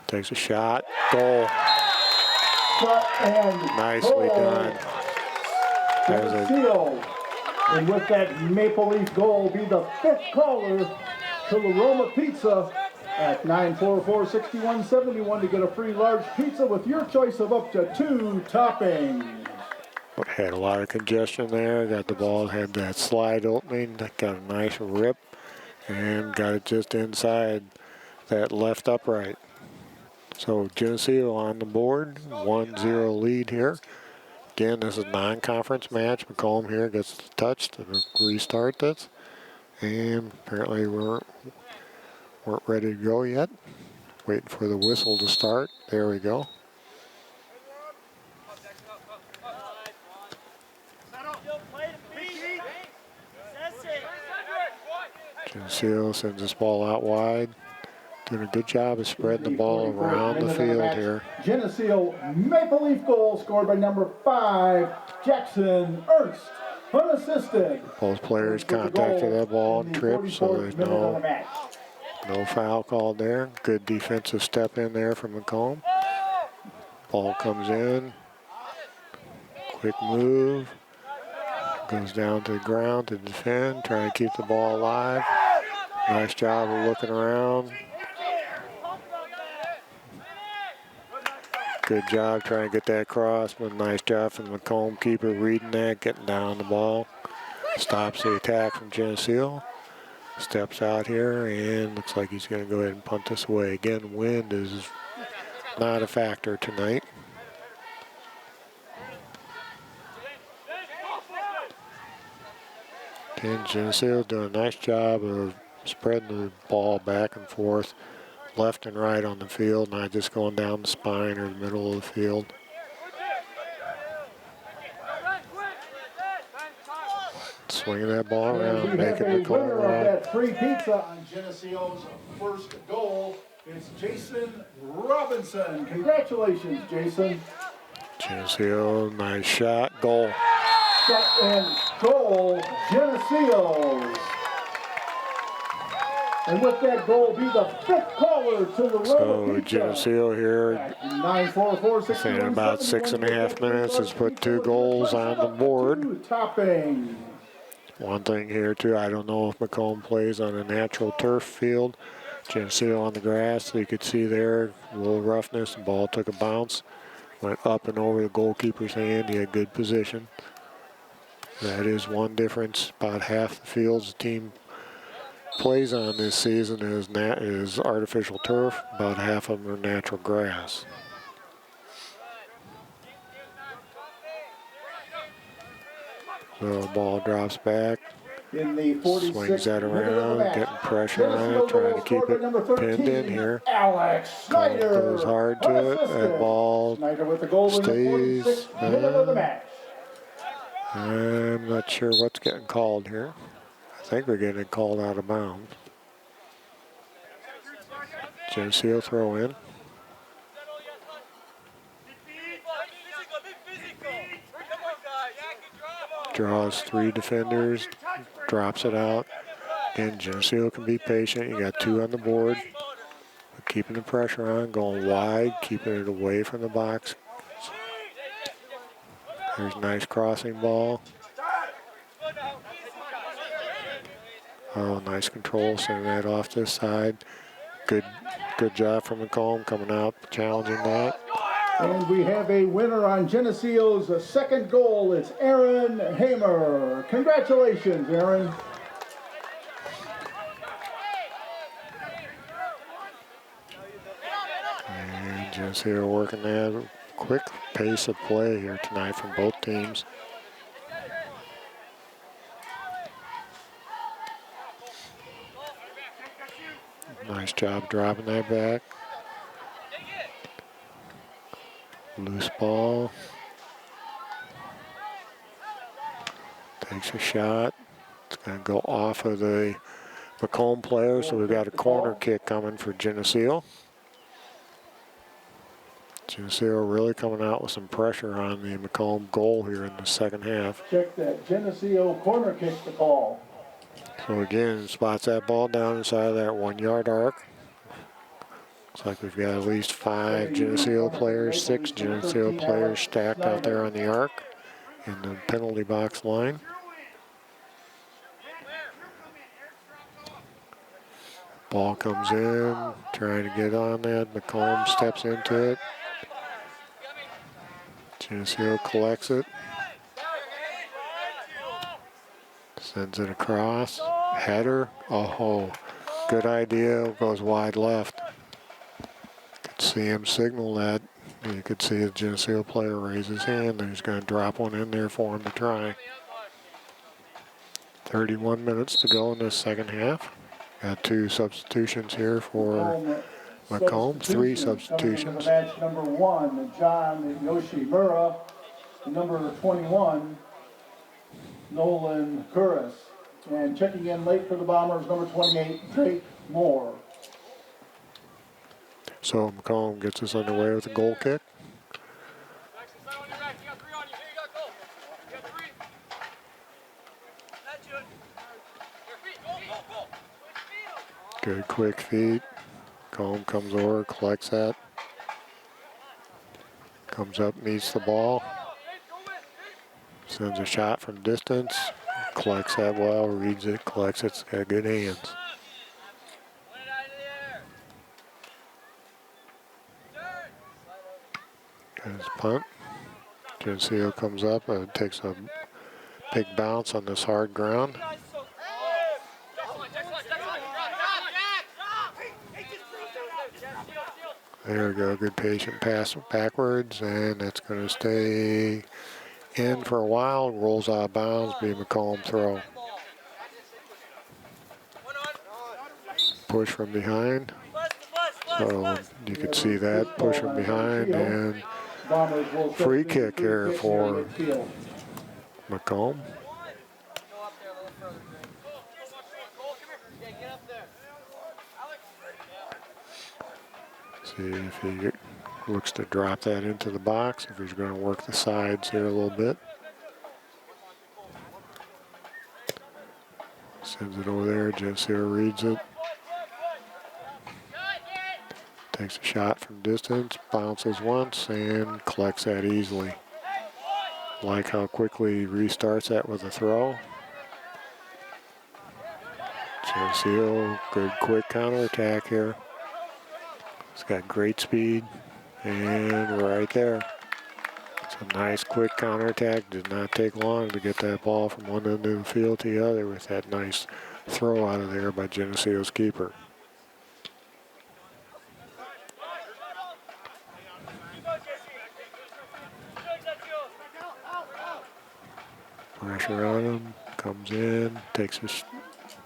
Takes a shot, goal. Shot and Nicely goal. done. There's a Geneseo, and with that Maple Leaf goal, be the 5th caller to the Roma Pizza at 944-6171 to get a free large pizza with your choice of up to 2 toppings. had a lot of congestion there. Got the ball, had that slide opening, got a nice rip, and got it just inside that left upright. So Geneseo on the board, 1-0 lead here. Again, this is a non-conference match. Macomb here gets the touch to restart this. And apparently we weren't ready to go yet. Waiting for the whistle to start. There we go. Geneseo sends this ball out wide. Doing a good job of spreading the ball around the field here. Geneseo Maple Leaf goal scored by number 5, Jackson Ernst, unassisted. Both players contacted that ball and tripped, so there's no foul called there. Good defensive step in there from Macomb. Ball comes in. Quick move. Goes down to the ground to defend, trying to keep the ball alive. Nice job of looking around. Good job trying to get that cross, but nice job from the Macomb keeper reading that, getting down the ball. Stops the attack from Geneseo. Steps out here and looks like he's going to go ahead and punt this away. Again, wind is not a factor tonight. Again, Geneseo doing a nice job of spreading the ball back and forth, left and right on the field, not just going down the spine or the middle of the field. Swinging that ball around, making the call winner of run. that free pizza on Geneseo's first goal. It's Jason Robinson. Congratulations, Jason. Geneseo, nice shot, goal. Shot and goal, Geneseo. And with that goal, be the fifth caller to the So pizza. Geneseo here, 944 in about 6.5 minutes, has put 2 goals on the board. Topping. One thing here too, I don't know if Macomb plays on a natural turf field. Geneseo on the grass, so you could see there, a little roughness, the ball took a bounce, went up and over the goalkeeper's hand, he had good position. That is one difference, about half the fields the team plays on this season is artificial turf, about half of them are natural grass. So the ball drops back, In the 46th swings that minute of the around, match, getting pressure on Geneseo it, trying to goal keep scored by it number 13, pinned in here. Alex Snyder Goes hard to it, unassisted. that ball Snyder with the goal in the stays, 46th minute of the match. I'm not sure what's getting called here. I think we're getting it called out of bounds. Geneseo throw in. Draws 3 defenders, drops it out. Again, Geneseo can be patient. You got 2 on the board. Keeping the pressure on, going wide, keeping it away from the box. There's a nice crossing ball. Oh, nice control, sending that off this side. Good job from Macomb coming out, challenging that. And we have a winner on Geneseo's second goal. It's Aaron Hamer. Congratulations, Aaron. And Geneseo working that quick pace of play here tonight from both teams. Nice job dropping that back. Loose ball. Takes a shot. It's going to go off of the Macomb player, so we've got a corner kick coming for Geneseo. Geneseo really coming out with some pressure on the Macomb goal here in the second half. Check that Geneseo corner kick to call. So again, spots that ball down inside of that 1 yard arc. Looks like we've got at least 5 Geneseo players, 6 Geneseo players stacked out there on the arc in the penalty box line. Ball comes in, trying to get on that. Macomb steps into it. Geneseo collects it. Sends it across. Header. Oh, good idea. Goes wide left. Could see him signal that. You could see the Geneseo player raise his hand. He's going to drop one in there for him to try. 31 minutes to go in this second half. Got 2 substitutions here for Macomb. 3 substitutions. Match number 1, John Yoshimura. Number 21, Nolan Curris. And checking in late for the Bombers, number 28, Drake Moore. So Macomb gets us underway with a goal kick. Good quick feed. Macomb comes over, collects that. Comes up, meets the ball. Sends a shot from distance. Collects that well, reads it, collects it. It's got good hands. Got his punt. Geneseo comes up and takes a big bounce on this hard ground. There we go, good patient pass backwards, and that's going to stay in for a while. Rolls out of bounds, be a Macomb throw. Push from behind. So you can see that push from behind, and Bombers will set free the kick here for near midfield. Macomb. See if he looks to drop that into the box, if he's going to work the sides here a little bit. Sends it over there, Geneseo reads it. Takes a shot from distance, bounces once, and collects that easily. Like how quickly he restarts that with a throw. Geneseo, good quick counterattack here. It's got great speed, and right there. It's a nice quick counterattack. Did not take long to get that ball from one end of the field to the other with that nice throw out of there by Geneseo's keeper. Pressure on him, comes in, takes a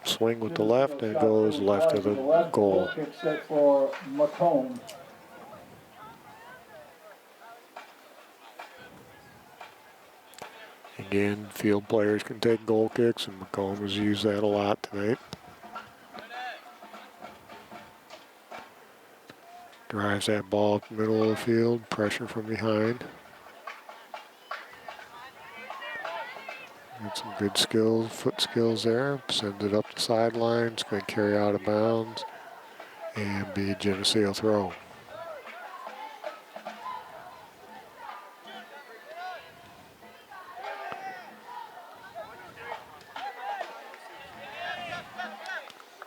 swing with the left, and goes left of the goal. Kick set for Macomb. Again, field players can take goal kicks, and Macomb has used that a lot tonight. Drives that ball up the middle of the field, pressure from behind. Got some good skills, foot skills there. Sends it up the sidelines, going to carry out of bounds, and be a Geneseo throw.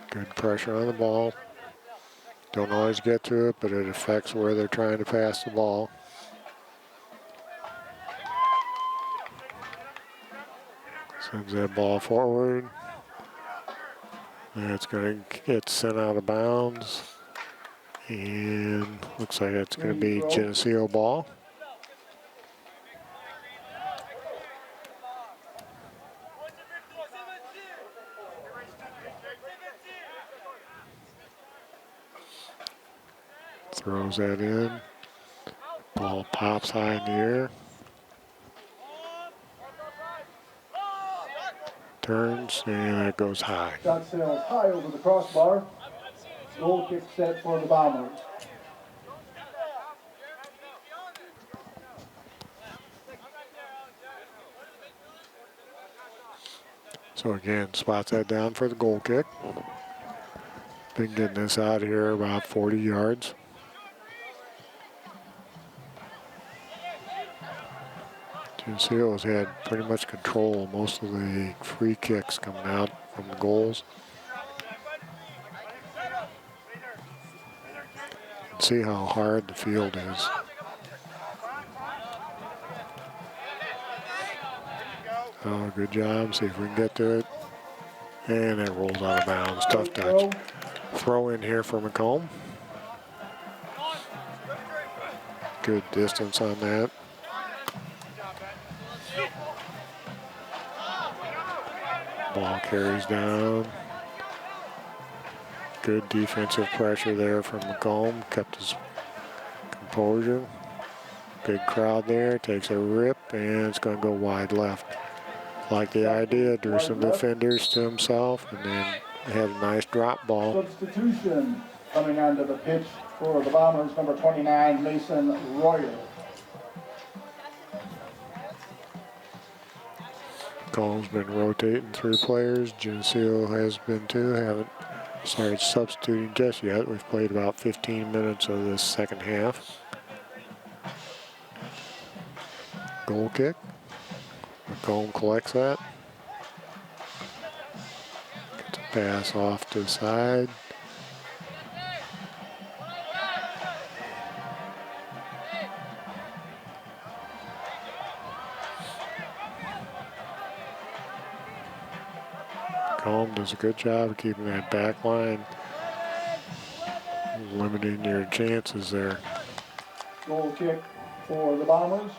Good pressure on the ball. Don't always get to it, but it affects where they're trying to pass the ball. Sends that ball forward. And it's going to get sent out of bounds. And looks like it's going to be Geneseo ball. Throws that in. Ball pops high in the air. Turns, and it goes high. Shot sails high over the crossbar. Goal kick set for the Bombers. So again, spots that down for the goal kick. Been getting this out of here about 40 yards. Geneseo has had pretty much control of most of the free kicks coming out from the goals. See how hard the field is. Oh, good job. See if we can get to it. And it rolls out of bounds. Tough touch. Throw in here for Macomb. Good distance on that. Ball carries down. Good defensive pressure there from Macomb. Kept his composure. Big crowd there. Takes a rip, and it's going to go wide left. Like the idea, drew some defenders to himself, and then had a nice drop ball. Substitution coming onto the pitch for the Bombers, number 29, Mason Royer. Macomb's been rotating through players. Geneseo has been too. Haven't started substituting just yet. We've played about 15 minutes of this second half. Goal kick. Macomb collects that. Gets a pass off to the side. Macomb does a good job of keeping that back line, limiting your chances there. Goal kick for the Bombers.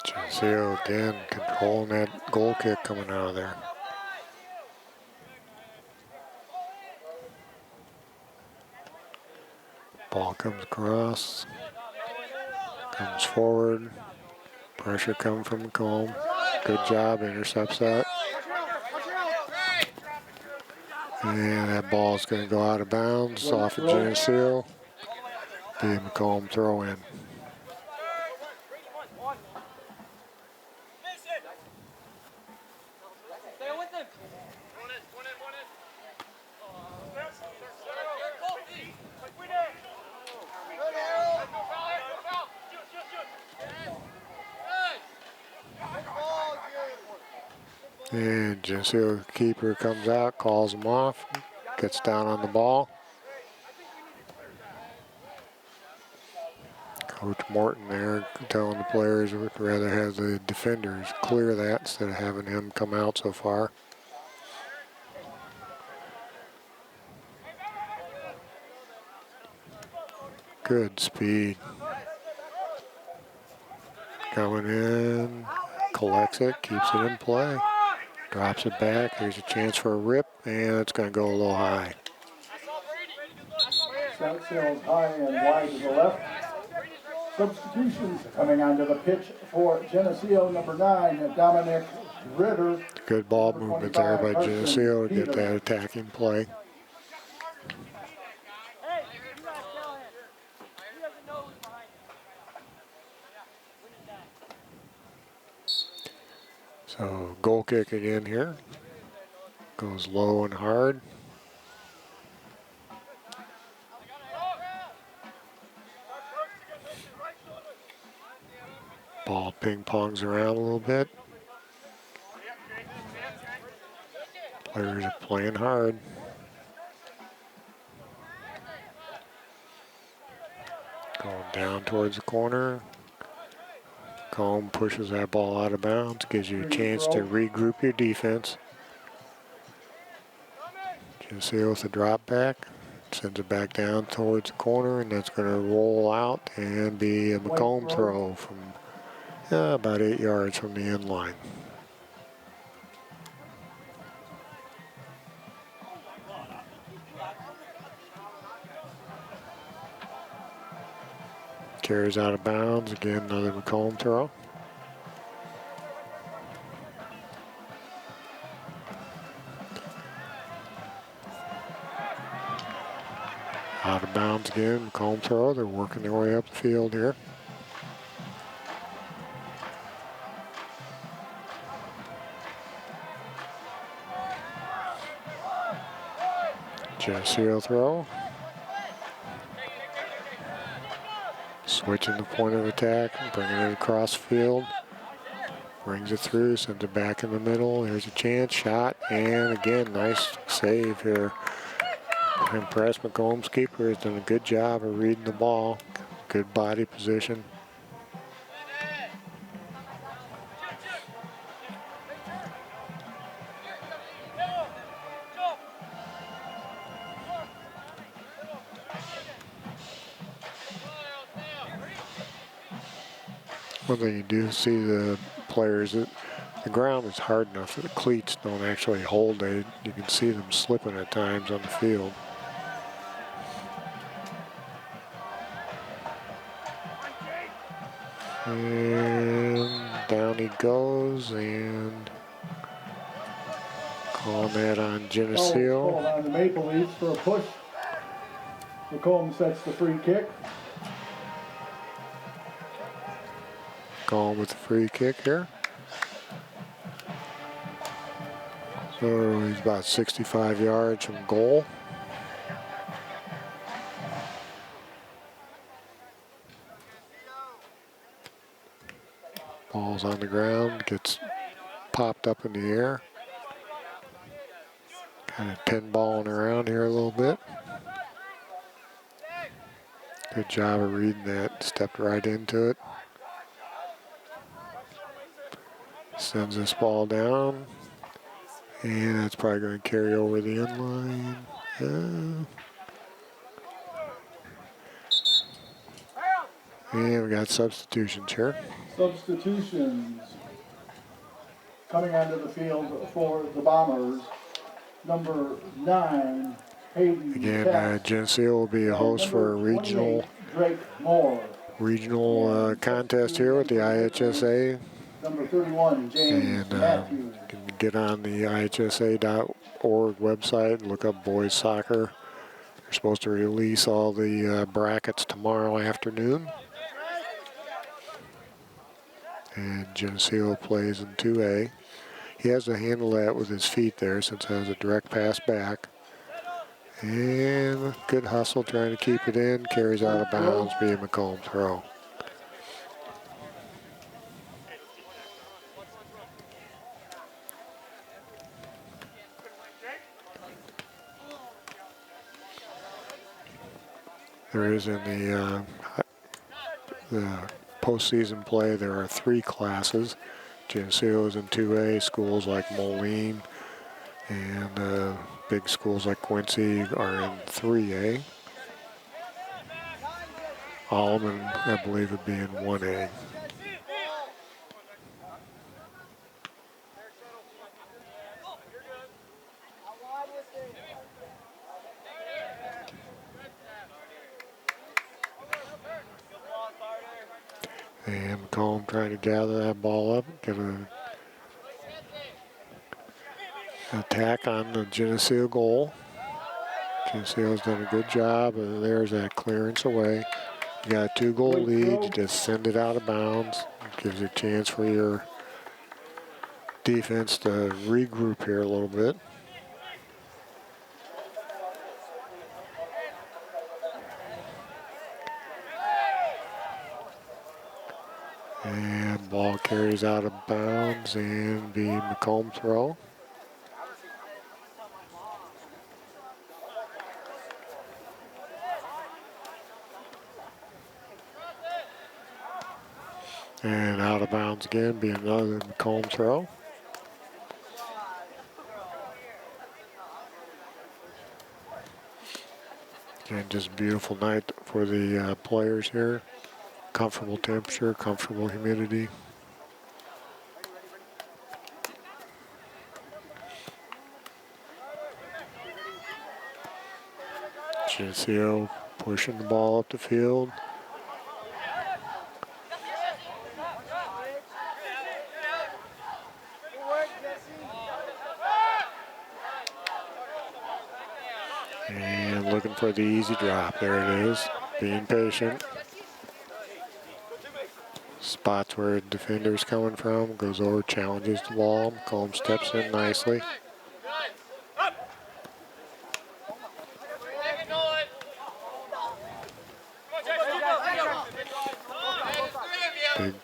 Geneseo again controlling that goal kick coming out of there. Ball comes across, comes forward. Pressure coming from Macomb. Good job, intercepts that. And that ball's going to go out of bounds off of Geneseo. Be a Macomb throw in. And Geneseo keeper comes out, calls him off, gets down on the ball. Coach Morton there telling the players would rather have the defenders clear that instead of having him come out so far. Good speed. Coming in, collects it, keeps it in play, drops it back. Here's a chance for a rip, and it's going to go a little high. That sails high and wide to the left. Substitutions coming onto the pitch for Geneseo, number 9, Dominic Ritter. Good ball movement there by Geneseo to get that attacking play. So goal kick again here. Goes low and hard. Ball ping pongs around a little bit. Players are playing hard. Going down towards the corner. Macomb pushes that ball out of bounds, gives you a chance to regroup your defense. Geneseo with a drop back, sends it back down towards the corner, and that's going to roll out and be a Macomb throw from about 8 yards from the end line. Carries out of bounds, again another Macomb throw. Out of bounds again, Macomb throw. They're working their way up the field here. Geneseo throw. Switching the point of attack, bringing it across the field. Brings it through, sends it back in the middle. Here's a chance, shot, and again, nice save here. I'm impressed. Macomb's keeper has done a good job of reading the ball. Good body position. One thing you do see the players, that the ground is hard enough that the cleats don't actually hold it. You can see them slipping at times on the field. And down he goes, and calling that on Geneseo. Called on the Maple Leafs for a push. Macomb sets the free kick. Going with the free kick here. So he's about 65 yards from goal. Ball's on the ground, gets popped up in the air. Kind of pinballing around here a little bit. Good job of reading that. Stepped right into it. Sends this ball down. And that's probably going to carry over the end line. And we got substitutions here. Substitutions coming onto the field for the Bombers. Number 9, Hayden Again, Katz, Geneseo will be a host for a number 28, Drake Moore. regional contest here with the IHSA. Number 31, James And Matthews. you can get on the IHSA.org website and look up boys soccer. They're supposed to release all the brackets tomorrow afternoon. And Geneseo plays in 2A. He has to handle that with his feet there since it has a direct pass back. And good hustle trying to keep it in. Carries out of bounds, being Macomb throw. There is in the postseason play, there are 3 classes. Geneseo is in 2A, schools like Moline and big schools like Quincy are in 3A. Allman, I believe, would be in 1A. And Macomb trying to gather that ball up, get an attack on the Geneseo goal. Geneseo's done a good job, and there's that clearance away. You got a 2-goal lead, you just send it out of bounds. It gives you a chance for your defense to regroup here a little bit. And ball carries out of bounds and be Macomb throw. And out of bounds again, be another Macomb throw. And just a beautiful night for the players here. Comfortable temperature, comfortable humidity. Geneseo pushing the ball up the field. And looking for the easy drop. There it is. Being patient. Spots where the defender's coming from. Goes over, challenges the ball. Macomb steps in nicely. Big.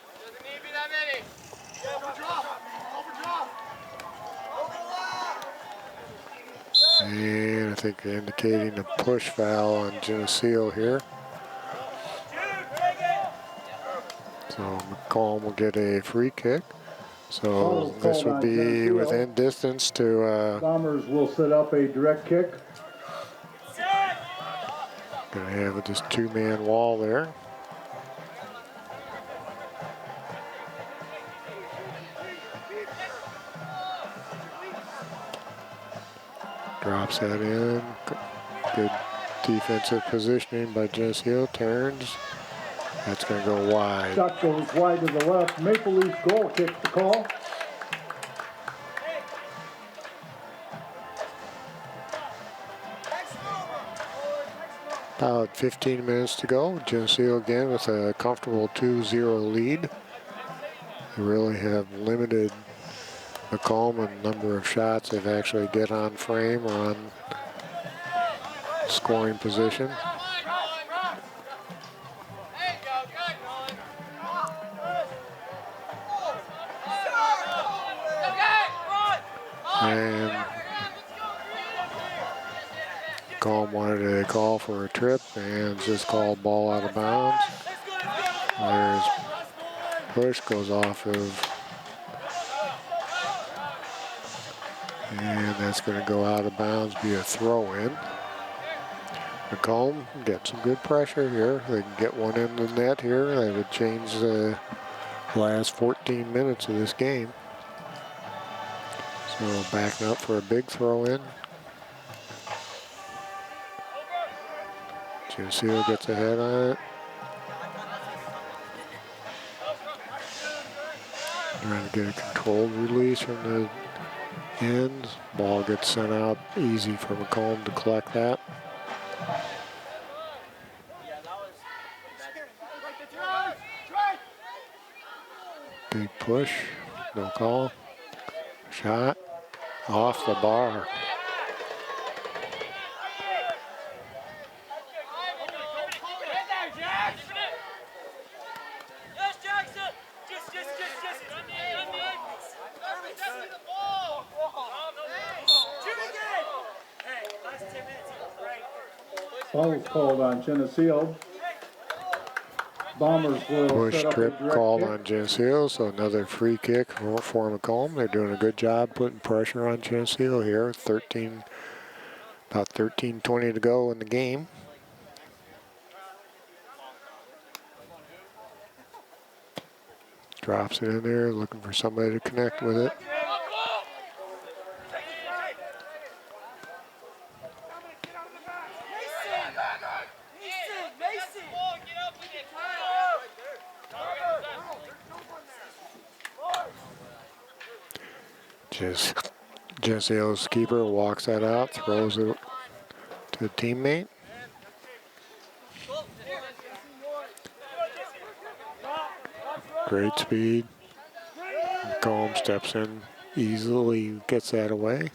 And I think they're indicating a push foul on Geneseo here. So Macomb will get a free kick. So this will be within distance to... Bombers will set up a direct kick. Gonna have this 2-man wall there. Drops that in. Good defensive positioning by Geneseo. Turns. That's going to go wide. Shot goes wide to the left. Maple Leaf goal kick to call. About 15 minutes to go. Geneseo again with a comfortable 2-0 lead. They really have limited Macomb and number of shots they've actually get on frame or on scoring position. And Macomb wanted a call for a trip and just called ball out of bounds. There's push goes off of, and that's going to go out of bounds, be a throw in. Macomb get some good pressure here. They can get one in the net here. They would change the last 14 minutes of this game. So backing up for a big throw in. Geneseo gets ahead on it. Trying to get a controlled release from the ends. Ball gets sent out easy for Macomb to collect that. Big push, no call. Shot off the bar. Foul is called on Geneseo. Bombers will Push set up a trip direct called kick. on Geneseo, so another free kick for Macomb. They're doing a good job putting pressure on Geneseo here. About 13:20 to go in the game. Drops it in there, looking for somebody to connect with it. Geneseo's keeper walks that out, throws it to a teammate. Great speed. Macomb steps in, easily gets that away.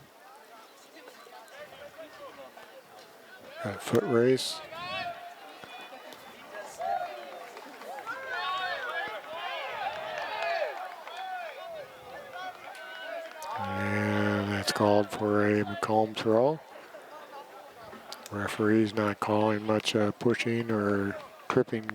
Got a foot race. And that's called for a Macomb throw. Referee's not calling much pushing or tripping.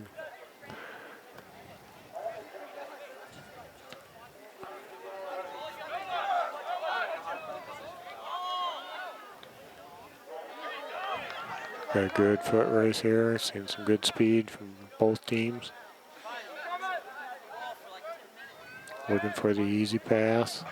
Got a good foot race here. Seen some good speed from both teams. Looking for the easy pass.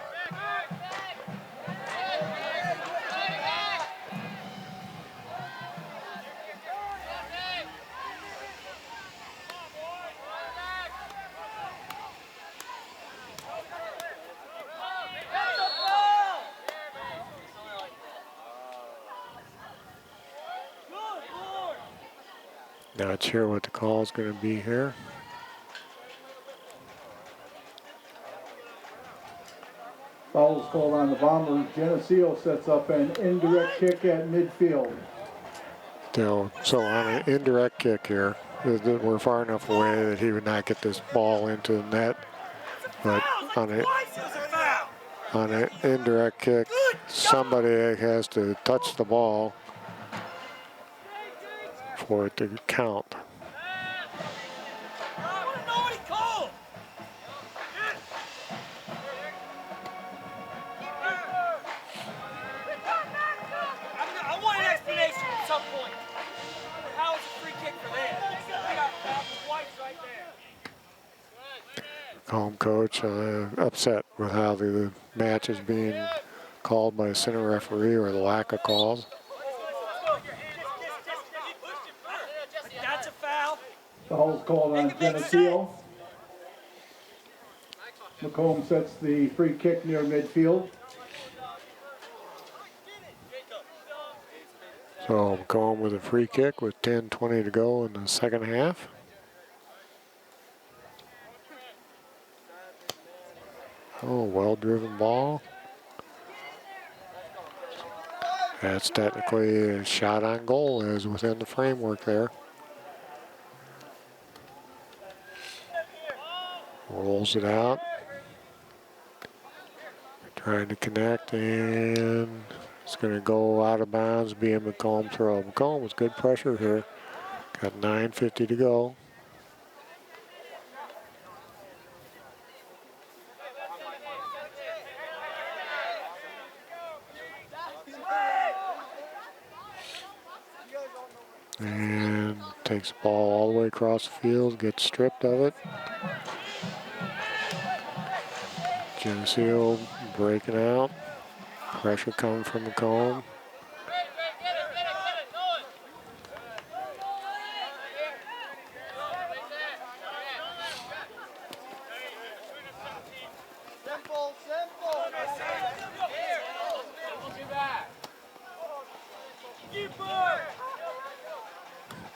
Not sure what the call is going to be here. Foul is called on the Bombers. Geneseo sets up an indirect kick at midfield. So on an indirect kick here, we're far enough away that he would not get this ball into the net. But on an indirect kick, somebody has to touch the ball for it to count. I want an explanation at some point. How is a free kick for them? I got whites right there. Home coach upset with how the match is being called by the center referee or the lack of calls. That's a foul. Foul is called on Geneseo. Macomb sets the free kick near midfield. So Macomb with a free kick with 10:20 to go in the second half. Oh, well-driven ball. That's technically a shot on goal, is within the framework there. Rolls it out. Trying to connect, and it's going to go out of bounds, be a Macomb throw. Macomb with good pressure here. Got 9:50 to go. And takes the ball all the way across the field, gets stripped of it. Geneseo breaking out. Pressure coming from Macomb.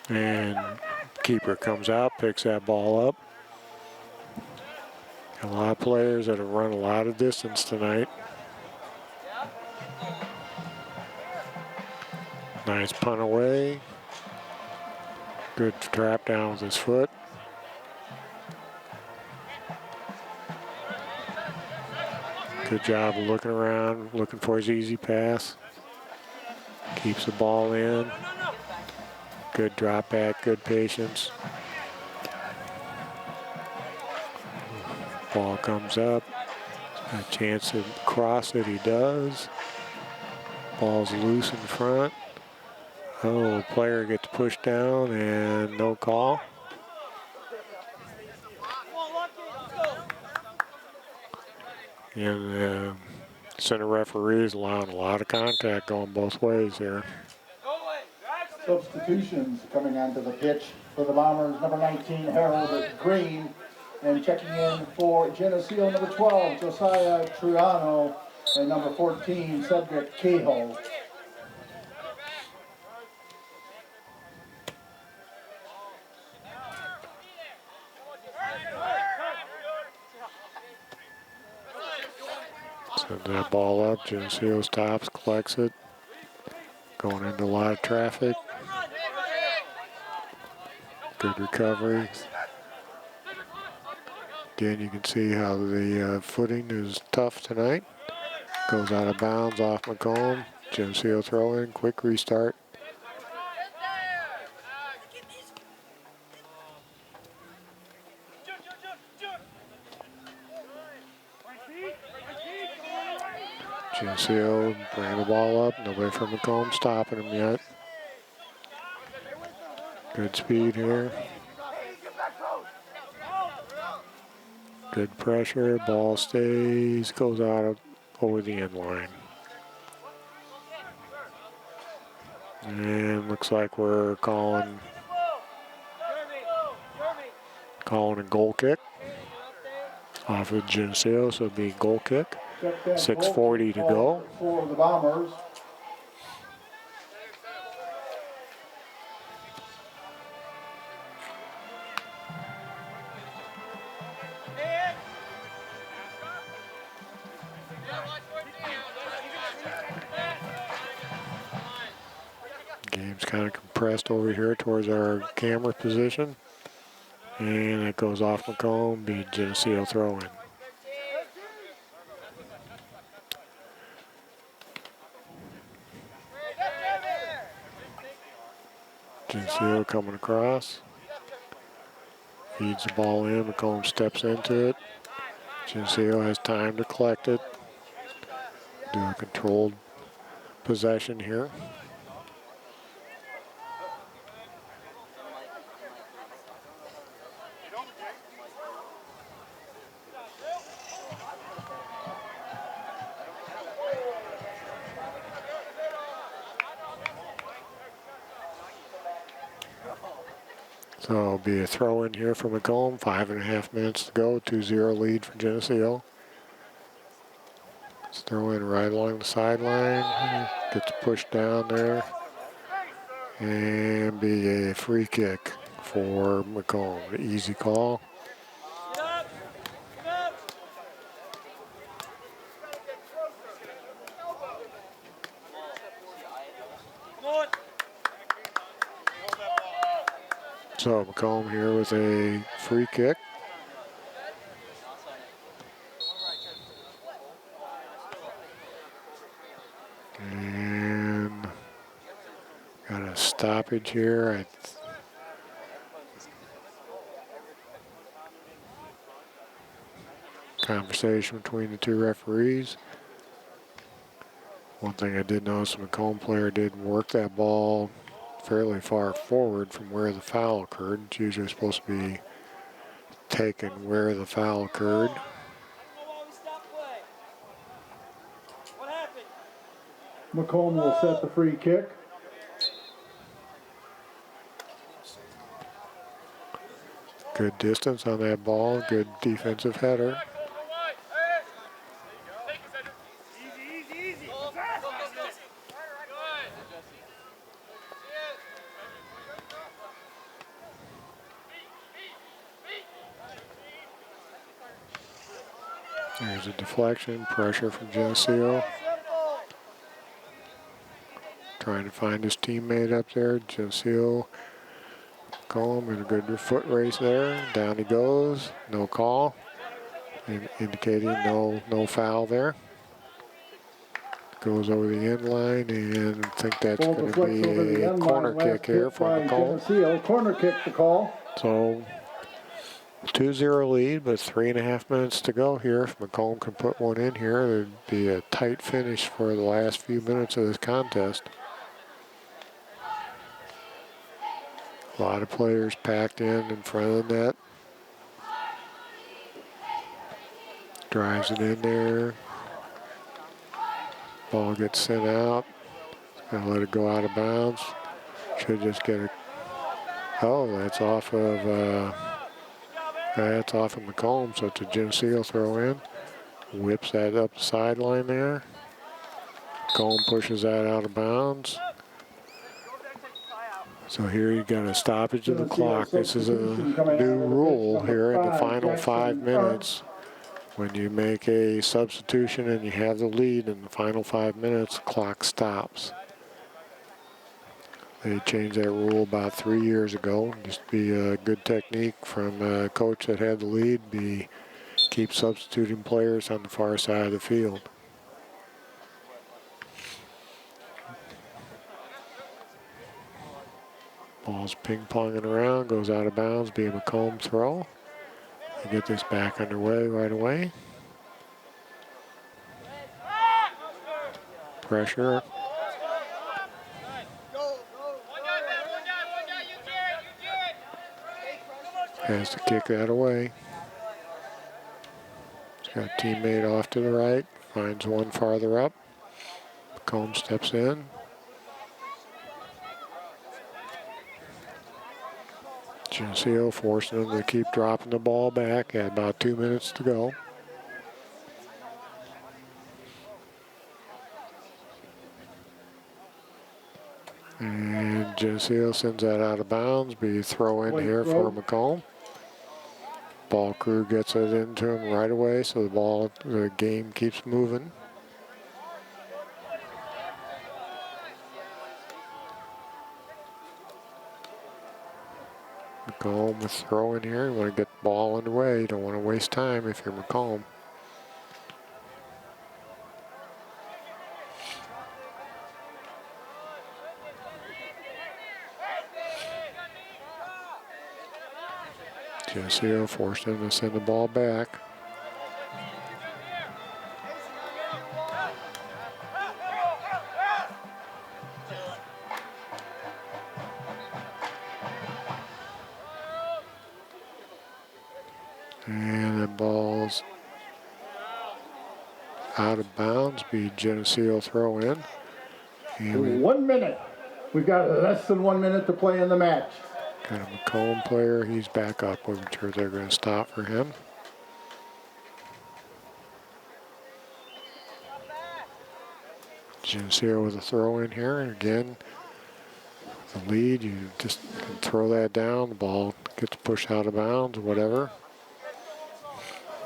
And keeper comes out, picks that ball up. A lot of players that have run a lot of distance tonight. Nice punt away. Good trap down with his foot. Good job of looking around, looking for his easy pass. Keeps the ball in. Good drop back, good patience. Ball comes up. A chance to cross it, he does. Ball's loose in front. Oh, player gets pushed down and no call. And the center referee is allowing a lot of contact going both ways here. Substitutions coming onto the pitch for the Bombers, number 19, Harold Green, and checking in for Geneseo, number 12, Josiah Triano, and number 14, Cedric Cahill. Send that ball up, Geneseo stops, collects it. Going into a lot of traffic. Good recovery. Again, you can see how the footing is tough tonight. Goes out of bounds off Macomb. Geneseo throw in, quick restart. Geneseo bringing the ball up. Nobody from Macomb stopping him yet. Good speed here. Good pressure. Ball stays. Goes out over the end line. And looks like we're calling a goal kick off of Geneseo, so it'll be a goal kick. 6:40 to go. For the Bombers. Game's kind of compressed over here towards our camera position. And it goes off Macomb, be Geneseo throw in. Geneseo coming across. Feeds the ball in, Macomb steps into it. Geneseo has time to collect it. Do a controlled possession here. So it'll be a throw in here for Macomb. 5.5 minutes to go. 2-0 lead for Geneseo. Let's throw in right along the sideline. Gets pushed down there. And be a free kick for Macomb. Easy call. So Macomb here with a free kick. stoppage here. Conversation between the two referees. One thing I did notice, the Macomb player did work that ball fairly far forward from where the foul occurred. It's usually supposed to be taken where the foul occurred. What happened? Macomb will set the free kick. Good distance on that ball, good defensive header. There's a deflection, pressure from Geneseo. Trying to find his teammate up there. Geneseo, Macomb in a good foot race there. Down he goes, no call. Indicating no foul there. Goes over the end line, and I think that's Ball going deflects over to the be a end corner line. kick here for by Macomb. Geneseo. Corner kick the call. So 2-0 lead, but 3.5 minutes to go here. If Macomb can put one in here, there'd be a tight finish for the last few minutes of this contest. A lot of players packed in front of the net. Drives it in there. Ball gets sent out. Gonna let it go out of bounds. Should just get it. Oh, that's off of Macomb, so it's a Geneseo throw in. Whips that up the sideline there. Macomb pushes that out of bounds. So here you got a stoppage of the clock. This is a new rule here in the final 5 minutes. When you make a substitution and you have the lead in the final 5 minutes, the clock stops. They changed that rule about 3 years ago. Used to be a good technique from a coach that had the lead, keep substituting players on the far side of the field. Ball's ping-ponging around, goes out of bounds, be a Macomb throw. They get this back underway right away. Pressure. Has to kick that away. He's got a teammate off to the right, finds one farther up. Macomb steps in. Geneseo forcing them to keep dropping the ball back at about 2 minutes to go. And Geneseo sends that out of bounds. Be a throw in here for Macomb. Ball crew gets it into him right away, so the game keeps moving. Macomb with throw in here. You want to get the ball underway. You don't want to waste time if you're Macomb. Geneseo forced him to send the ball back. And the ball's out of bounds. Be Geneseo throw in. And 1 minute. We've got less than 1 minute to play in the match. got a Macomb player. He's back up. Wasn't sure they're going to stop for him. Geneseo with a throw in here. And again, the lead, you just can throw that down. The ball gets pushed out of bounds, whatever.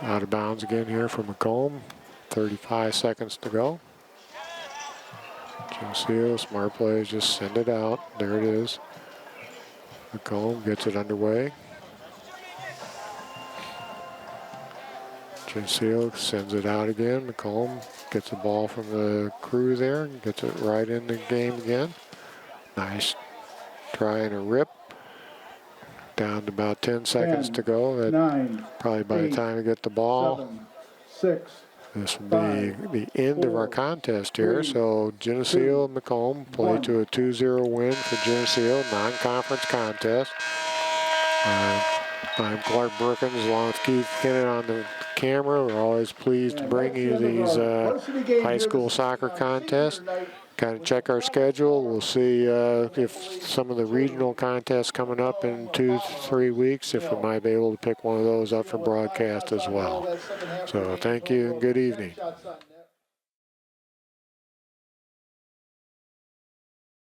Out of bounds again here for Macomb. 35 seconds to go. Geneseo, smart plays, just send it out. There it is. Macomb gets it underway. Geneseo sends it out again. Macomb gets the ball from the crew there, gets it right in the game again. Nice trying to rip. Down to about 10 seconds 10, to go. That 9, probably by 8, the time we get the ball, 7, 6, this will be 5, the end of our 4, contest here. 3, So Geneseo 2, and Macomb play 1. to a 2-0 win for Geneseo, non-conference contest. I'm Clark Brookins along with Keith Kennett on the camera. We're always pleased to And bring that's you the end of these our varsity game high here school this soccer evening on contests. senior night. Kind of check our schedule. We'll see if some of the regional contests coming up in 2-3 weeks, if we might be able to pick one of those up for broadcast as well. So thank you and good evening.